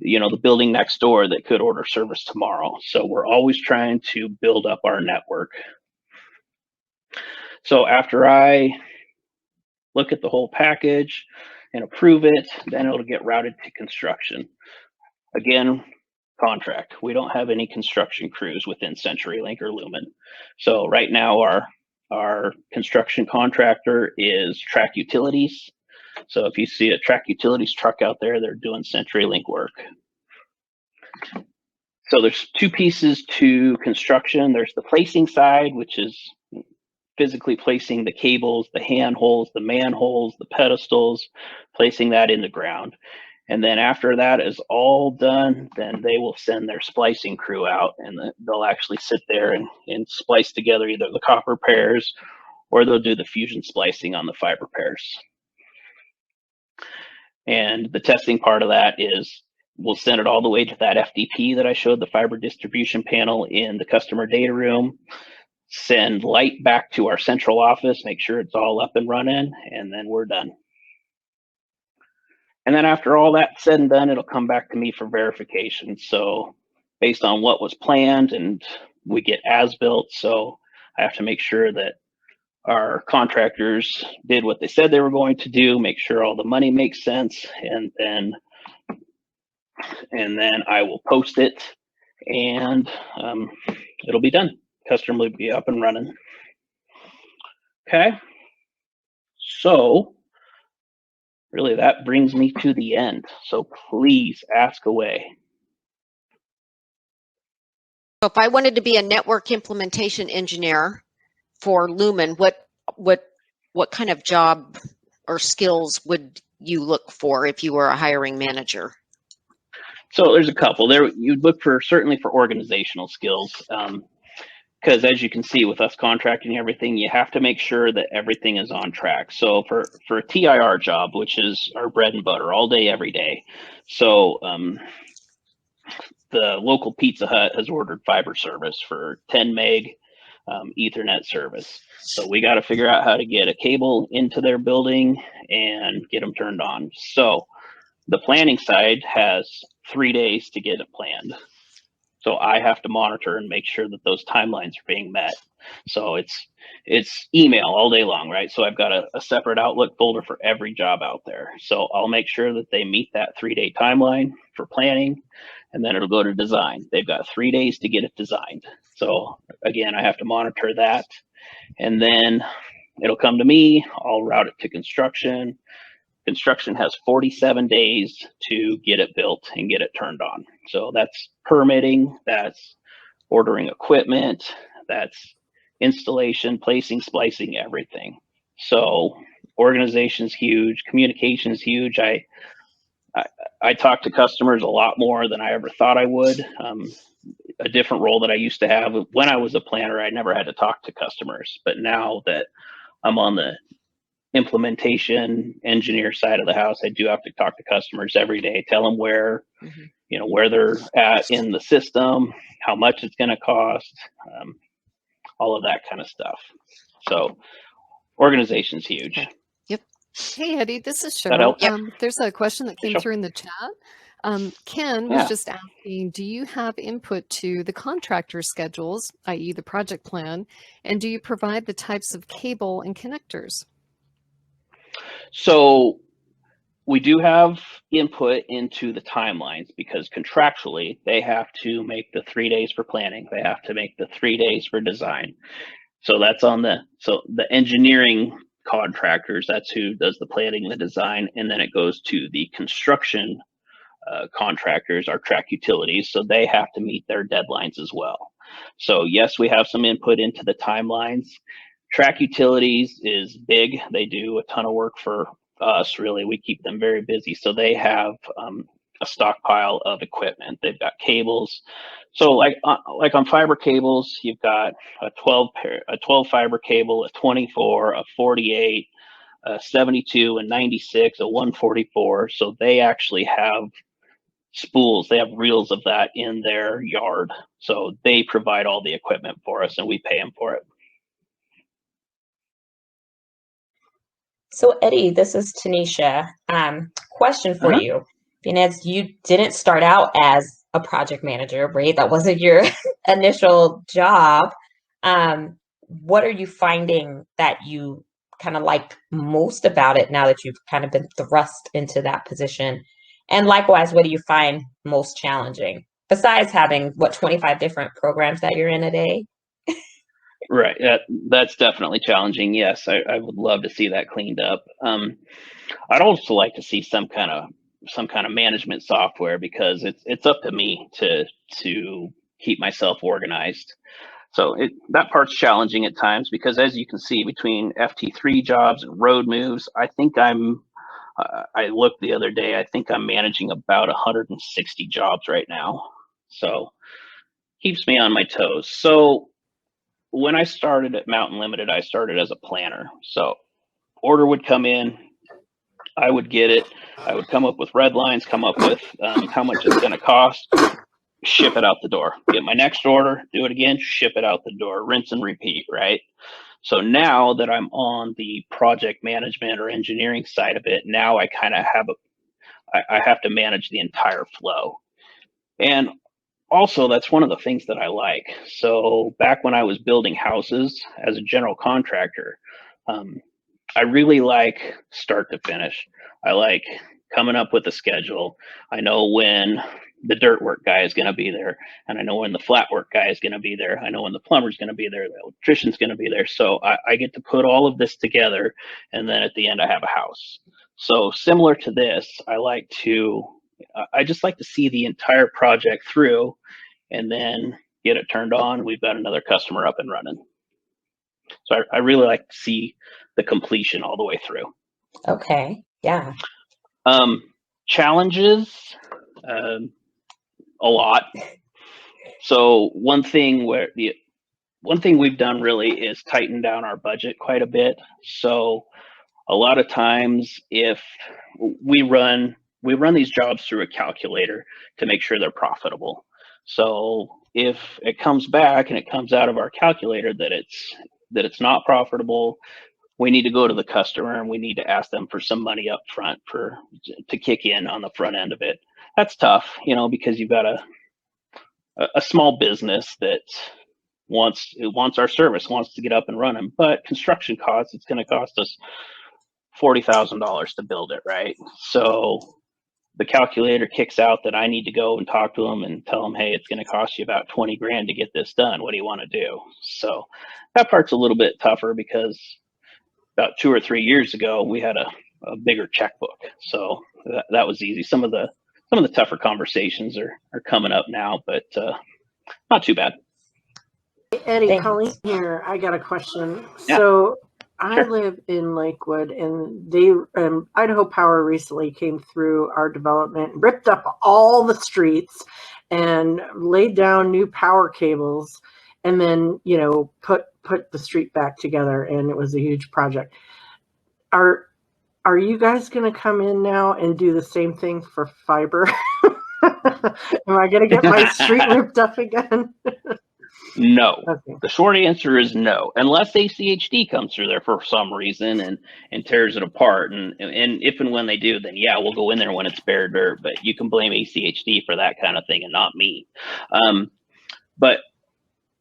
the building next door that could order service tomorrow. So we're always trying to build up our network. So after I look at the whole package and approve it, then it'll get routed to construction. Again, contract. We don't have any construction crews within CenturyLink or Lumen. So right now our construction contractor is Track Utilities. So if you see a Track Utilities truck out there, they're doing CenturyLink work. So there's two pieces to construction. There's the placing side, which is physically placing the cables, the handholds, the manholes, the pedestals, placing that in the ground. And then after that is all done, then they will send their splicing crew out, and they'll actually sit there and splice together either the copper pairs, or they'll do the fusion splicing on the fiber pairs. And the testing part of that is we'll send it all the way to that FDP that I showed, the fiber distribution panel in the customer data room, send light back to our central office, make sure it's all up and running, and then we're done. And then after all that's said and done, it'll come back to me for verification. So based on what was planned, and we get as-built, so I have to make sure that our contractors did what they said they were going to do, make sure all the money makes sense, and then I will post it, and it'll be done. Customer will be up and running. Okay, so really that brings me to the end. So please ask away. So if I wanted to be a network implementation engineer for Lumen, what kind of job or skills would you look for if you were a hiring manager? So there's a couple there. You'd look for certainly for organizational skills, because as you can see with us contracting everything, you have to make sure that everything is on track. So for a TIR job, which is our bread and butter all day, every day. So the local Pizza Hut has ordered fiber service for 10 meg Ethernet service. So we got to figure out how to get a cable into their building and get them turned on. So the planning side has 3 days to get it planned. So I have to monitor and make sure that those timelines are being met. So it's email all day long, right? So I've got a separate Outlook folder for every job out there. So I'll make sure that they meet that 3-day timeline for planning, and then it'll go to design. They've got 3 days to get it designed. So again, I have to monitor that, and then it'll come to me. I'll route it to construction. Construction has 47 days to get it built and get it turned on. So that's permitting, that's ordering equipment, that's installation, placing, splicing, everything. So organization's huge, communication's huge. I talk to customers a lot more than I ever thought I would. A different role that I used to have when I was a planner, I never had to talk to customers. But now that I'm on the implementation engineer side of the house, I do have to talk to customers every day, tell them where, where they're at in the system, how much it's going to cost, all of that kind of stuff. So organization's huge. Okay. Yep. Hey, Eddy, this is That Cheryl. helps? There's a question that came Sure. through in the chat. Ken was just asking, do you have input to the contractor schedules, i.e. the project plan, and do you provide the types of cable and connectors? So we do have input into the timelines because contractually they have to make the 3 days for planning. They have to make the 3 days for design. So that's on the engineering contractors, that's who does the planning, the design, and then it goes to the construction contractors, our track utilities. So they have to meet their deadlines as well. So yes, we have some input into the timelines. Track utilities is big. They do a ton of work for us, really. We keep them very busy. So they have a stockpile of equipment. They've got cables. So like on fiber cables, you've got a 12 fiber cable, a 24, a 48, a 72, a 96, a 144. So they actually have spools, they have reels of that in their yard. So they provide all the equipment for us and we pay them for it. So Eddy, this is Tanisha. Question for you. Being as you didn't start out as a project manager, right? That wasn't your initial job. What are you finding that you kind of like most about it now that you've kind of been thrust into that position? And likewise, what do you find most challenging besides having 25 different programs that you're in a day? Right. That's definitely challenging. Yes, I would love to see that cleaned up. I'd also like to see some kind of management software because it's up to me to keep myself organized. So that part's challenging at times because as you can see between FT3 jobs and road moves, I think I looked the other day, I think I'm managing about 160 jobs right now. So keeps me on my toes. So when I started at Mountain Limited, I started as a planner. So order would come in, I would get it. I would come up with red lines, come up with how much it's going to cost, ship it out the door. Get my next order, do it again, ship it out the door, rinse and repeat, right? So now that I'm on the project management or engineering side of it, now I kind of I have to manage the entire flow. And also, that's one of the things that I like. So back when I was building houses as a general contractor, I really like start to finish. I like coming up with a schedule. I know when the dirt work guy is going to be there, and I know when the flat work guy is going to be there. I know when the plumber's going to be there, the electrician's going to be there. So I get to put all of this together, and then at the end I have a house. So similar to this, I just like to see the entire project through and then get it turned on. We've got another customer up and running. So I really like to see the completion all the way through. Okay. Yeah. Challenges, a lot. So one thing we've done really is tighten down our budget quite a bit. So a lot of times if we run these jobs through a calculator to make sure they're profitable. So if it comes back and it comes out of our calculator that it's not profitable, we need to go to the customer and we need to ask them for some money up front to kick in on the front end of it. That's tough, because you've got a small business that wants our service, wants to get up and running, but construction costs, it's going to cost us $40,000 to build it, right? So the calculator kicks out that I need to go and talk to them and tell them, hey, it's going to cost you about 20 grand to get this done. What do you want to do? So that part's a little bit tougher because about 2 or 3 years ago, we had a a bigger checkbook. So that was easy. Some of the tougher conversations are coming up now, but not too bad. Eddie, Thanks. Colleen here. I got a question. Yeah, So I sure. live in Lakewood, and they Idaho Power recently came through our development, ripped up all the streets, and laid down new power cables, and then put the street back together, and it was a huge project. Are you guys going to come in now and do the same thing for fiber? Am I going to get my street ripped up again? No. Okay. The short answer is no, unless ACHD comes through there for some reason and tears it apart. And if and when they do, then yeah, we'll go in there when it's bare dirt. But you can blame ACHD for that kind of thing and not me. But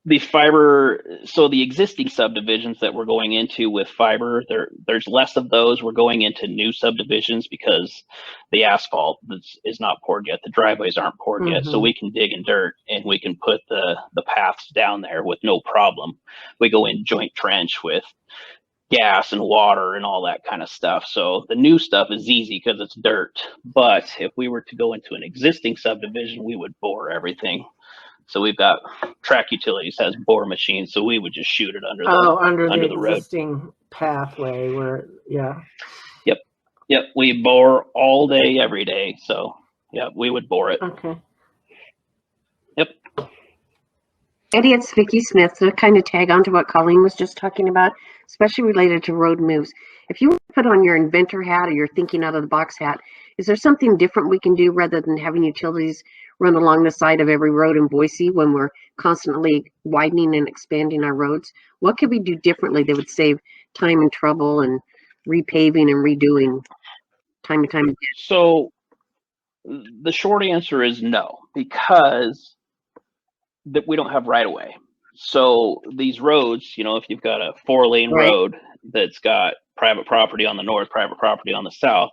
the fiber, so the existing subdivisions that we're going into with fiber, there's less of those. We're going into new subdivisions because the asphalt is not poured yet. The driveways aren't poured yet. So we can dig in dirt and we can put the paths down there with no problem. We go in joint trench with gas and water and all that kind of stuff. So the new stuff is easy because it's dirt. But if we were to go into an existing subdivision, we would bore everything. So we've got Track Utilities has bore machines, so we would just shoot it under the road. Existing pathway where Yep, we bore all day every day. So yeah, we would bore it. Okay. Yep. Eddie, it's Vicki Smith. To kind of tag on to what Colleen was just talking about, especially related to road moves. If you put on your inventor hat or your thinking out of the box hat, is there something different we can do rather than having utilities run along the side of every road in Boise when we're constantly widening and expanding our roads? What could we do differently that would save time and trouble and repaving and redoing time and time again? So the short answer is no, because we don't have right of way. So these roads, if you've got a 4-lane road that's got private property on the north, private property on the south,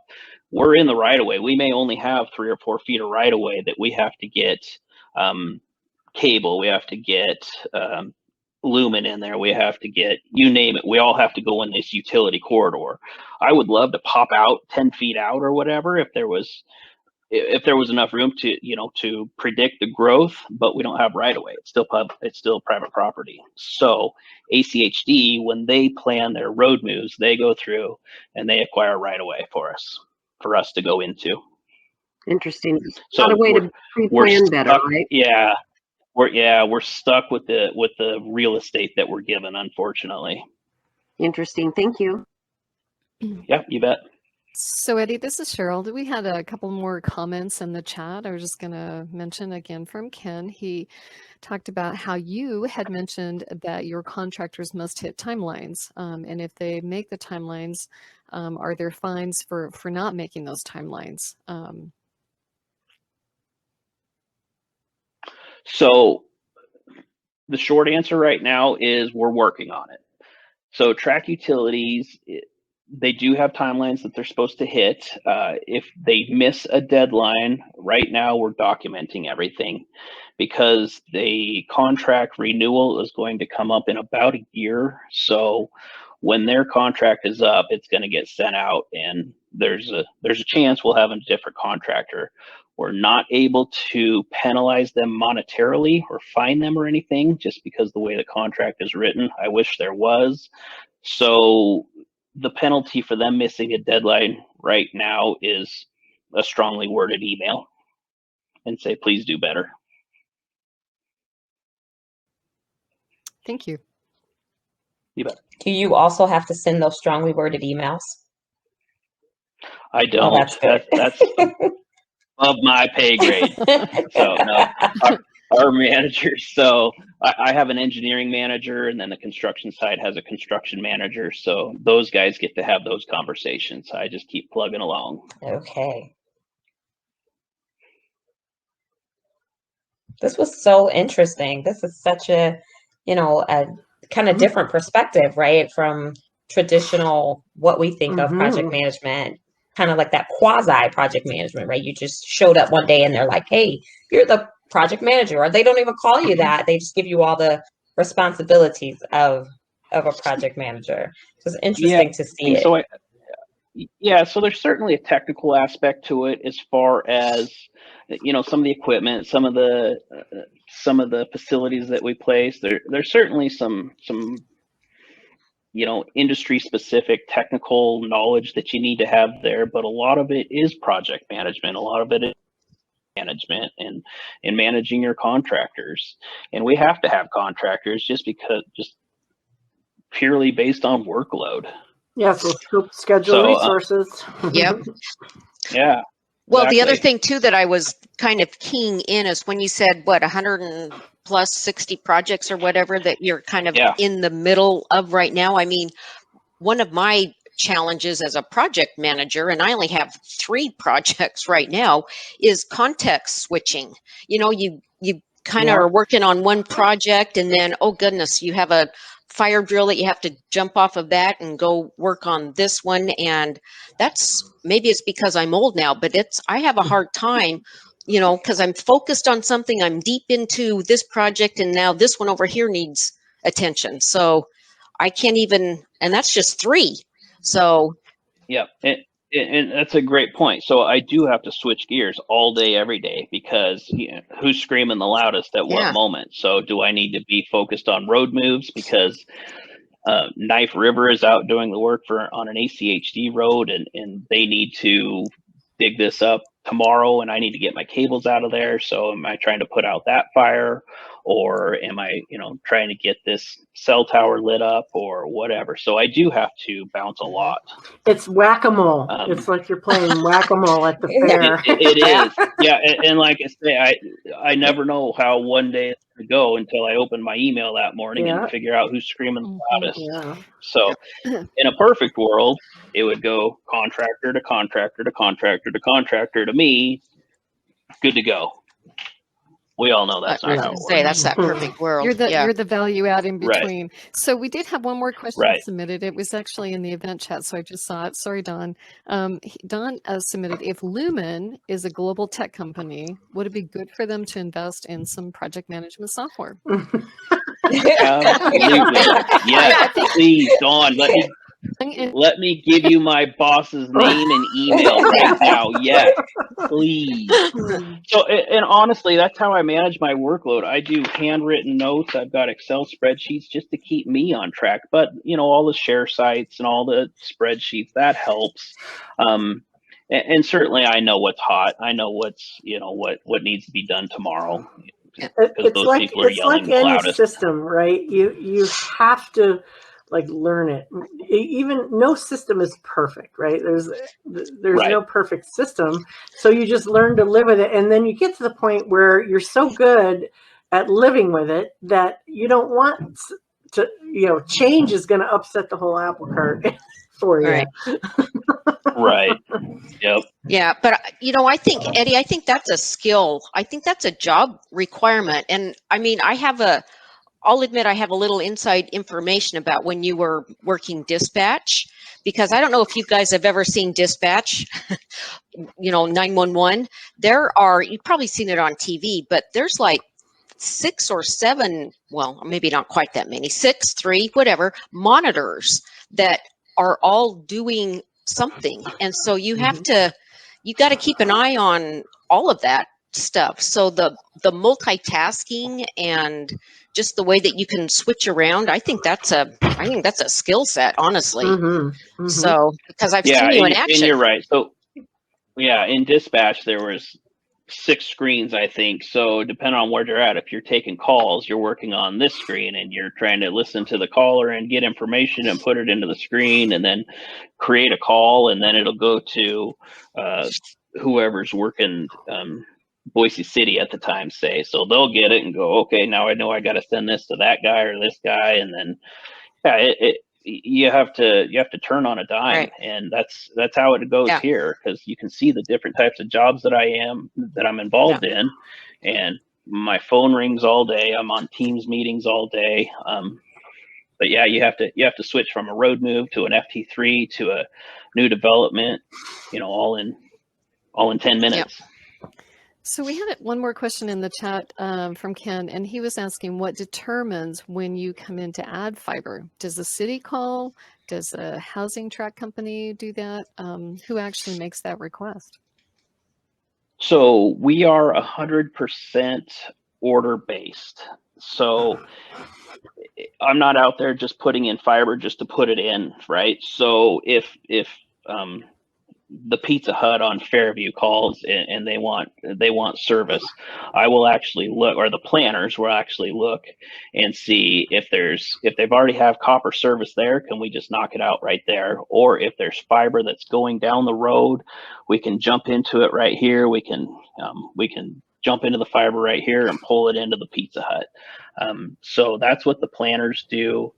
we're in the right of way. We may only have 3 or 4 feet of right of way that we have to get cable. We have to get Lumen in there. We have to get, you name it. We all have to go in this utility corridor. I would love to pop out 10 feet out or whatever if there was enough room to predict the growth, but we don't have right of way. It's still private property. So ACHD, when they plan their road moves, they go through and they acquire right of way for us to go into. Interesting. So not a way to pre-plan better, right? Yeah. We're stuck with the real estate that we're given, unfortunately. Interesting. Thank you. Yeah, you bet. So Eddie, this is Cheryl. We had a couple more comments in the chat. I was just going to mention again from Ken. He talked about how you had mentioned that your contractors must hit timelines. And if they make the timelines, are there fines for not making those timelines? So the short answer right now is we're working on it. So Track Utilities, they do have timelines that they're supposed to hit. If they miss a deadline, right now we're documenting everything because the contract renewal is going to come up in about a year. So when their contract is up, it's going to get sent out, and there's a chance we'll have a different contractor. We're not able to penalize them monetarily or fine them or anything just because the way the contract is written. I wish there was. So the penalty for them missing a deadline right now is a strongly worded email and say, please do better. Thank you. You bet. Do you also have to send those strongly worded emails? I don't. Oh, that's good. That's above my pay grade. So no, our managers. So I have an engineering manager, and then the construction side has a construction manager. So those guys get to have those conversations. I just keep plugging along. Okay. This was so interesting. This is such a kind of different perspective, right? From traditional, what we think of project management, kind of like that quasi project management, right? You just showed up one day and they're like, hey, you're the project manager, or they don't even call you that. They just give you all the responsibilities of a project manager. So it's interesting to see it. So Yeah, so there's certainly a technical aspect to it as far as, some of the equipment, some of the facilities that we place. There's certainly some industry specific technical knowledge that you need to have there, but a lot of it is project management. A lot of it is management and managing your contractors. And we have to have contractors just purely based on workload. Yeah, so scope, schedule, So, resources. Yep. Yeah. Well, the other exactly. thing too that I was kind of keying in is when you said 100 and plus 60 projects or whatever that you're kind of Yeah. in the middle of right now. I mean, one of my challenges as a project manager, and I only have 3 projects right now, is context switching. You kind of Yeah. are working on one project and then, oh goodness, you have a fire drill that you have to jump off of that and go work on this one. And maybe it's because I'm old now, but I have a hard time, because I'm focused on something, I'm deep into this project, and now this one over here needs attention. So I can't even, and that's just 3. So Yeah. And that's a great point. So I do have to switch gears all day, every day, because who's screaming the loudest at Yeah. what moment? So do I need to be focused on road moves because Knife River is out doing the work on an ACHD road, and they need to dig this up tomorrow, and I need to get my cables out of there. So am I trying to put out that fire, or am I, trying to get this cell tower lit up or whatever? So I do have to bounce a lot. It's whack-a-mole. It's like you're playing whack-a-mole at the fair. It is. Yeah. And like I say, I never know how one day is going to go until I open my email that morning and figure out who's screaming the loudest. Yeah. So in a perfect world, it would go contractor to contractor to contractor to contractor to me. Good to go. We all know that's not how it works. That's that perfect world. You're the value add in Right. between. So we did have one more question Right. submitted. It was actually in the event chat, so I just saw it. Sorry, Don. Don submitted, if Lumen is a global tech company, would it be good for them to invest in some project management software? Absolutely. Yes. Please, Dawn, let me give you my boss's name and email right now. Yes, please. So, and honestly, that's how I manage my workload. I do handwritten notes. I've got Excel spreadsheets just to keep me on track. But, all the share sites and all the spreadsheets, that helps. And certainly I know what's hot. I know what's, what needs to be done tomorrow. It's like any system, right? You have to learn it. Even no system is perfect, right? There's right. No perfect system, so you just learn to live with it, and then you get to the point where you're so good at living with it that you don't want to. Change is going to upset the whole apple cart for you. Right. Right. Yep. Yeah, but I think, Eddie, I think that's a skill. I think that's a job requirement. And I mean, I'll admit I have a little inside information about when you were working dispatch, because I don't know if you guys have ever seen dispatch, 911. You've probably seen it on TV, but there's like 6 or 7, well, maybe not quite that many, 6, 3, whatever, monitors that are all doing something. And so you got to keep an eye on all of that stuff. So the multitasking and just the way that you can switch around, I think that's a skill set, honestly. Mm-hmm. So because I've seen you in action. And you're right. So yeah, in dispatch there was 6 screens, I think. So depending on where you're at, if you're taking calls, you're working on this screen and you're trying to listen to the caller and get information and put it into the screen and then create a call, and then it'll go to whoever's working Boise City at the time, say. So they'll get it and go, okay, now I know I got to send this to that guy or this guy, and then you have to turn on a dime, right. And that's how it goes here, because you can see the different types of jobs that I'm involved in, and my phone rings all day. I'm on Teams meetings all day. But yeah, you have to switch from a road move to an FT3 to a new development, all in 10 minutes. Yep. So we had one more question in the chat from Ken, and he was asking what determines when you come in to add fiber. Does the city call? Does a housing tract company do that? Who actually makes that request? So we are 100% order based. So I'm not out there just putting in fiber just to put it in, right? So if the Pizza Hut on Fairview calls and they want service, I will actually look, or the planners will actually look and see if they've already have copper service there, can we just knock it out right there? Or if there's fiber that's going down the road, we can jump into it right here. We can jump into the fiber right here and pull it into the Pizza Hut. So that's what the planners do.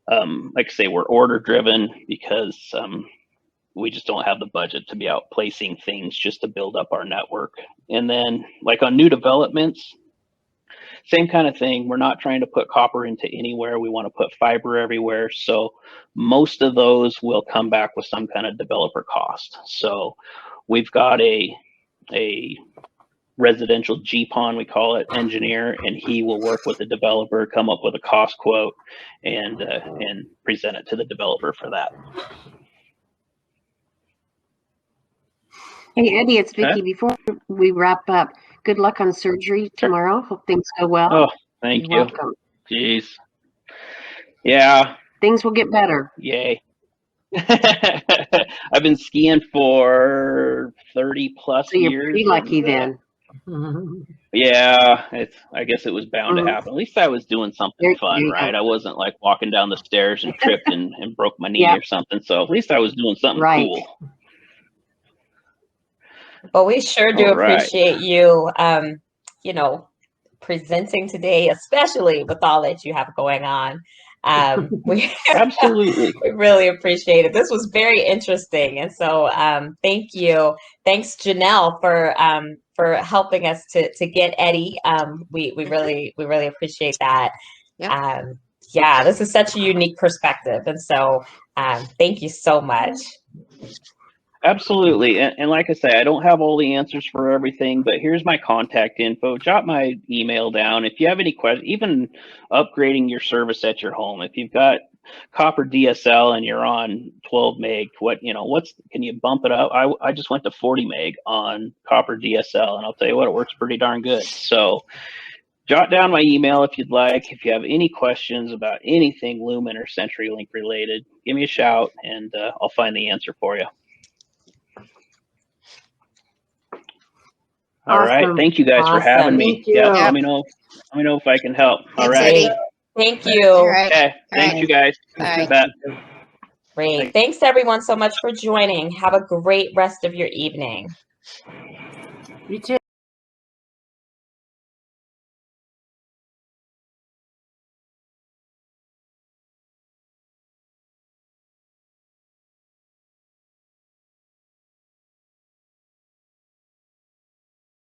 Like I say, we're order driven because we just don't have the budget to be out placing things just to build up our network. And then like on new developments, same kind of thing. We're not trying to put copper into anywhere. We want to put fiber everywhere. So most of those will come back with some kind of developer cost. So we've got a residential GPON, we call it, engineer, and he will work with the developer, come up with a cost quote, and present it to the developer for that. Hey, Eddie, it's Vicki. Before we wrap up, good luck on surgery tomorrow. Hope things go well. Oh, thank you. Welcome. Jeez. Yeah. Things will get better. Yay. I've been skiing for 30 plus So you're years. pretty lucky then. Yeah, I guess it was bound to happen. At least I was doing something fun, right? I wasn't like walking down the stairs and tripped and broke my knee or something. So at least I was doing something cool. Well, we sure do appreciate you, presenting today, especially with all that you have going on. We absolutely, we really appreciate it. This was very interesting, and so thank you. Thanks, Janelle, for helping us to get Eddy. We really appreciate that. Yeah, this is such a unique perspective, and so thank you so much. Absolutely. And like I say, I don't have all the answers for everything, but here's my contact info. Jot my email down. If you have any questions, even upgrading your service at your home, if you've got copper DSL and you're on 12 meg, can you bump it up? I just went to 40 meg on copper DSL, and I'll tell you what, it works pretty darn good. So jot down my email if you'd like. If you have any questions about anything Lumen or CenturyLink related, give me a shout and I'll find the answer for you. All right. Thank you guys for having me. Yeah. Let me know if I can help. All right. Thank you. Okay. Thank you guys. Bye. Great. Thanks everyone so much for joining. Have a great rest of your evening. You too.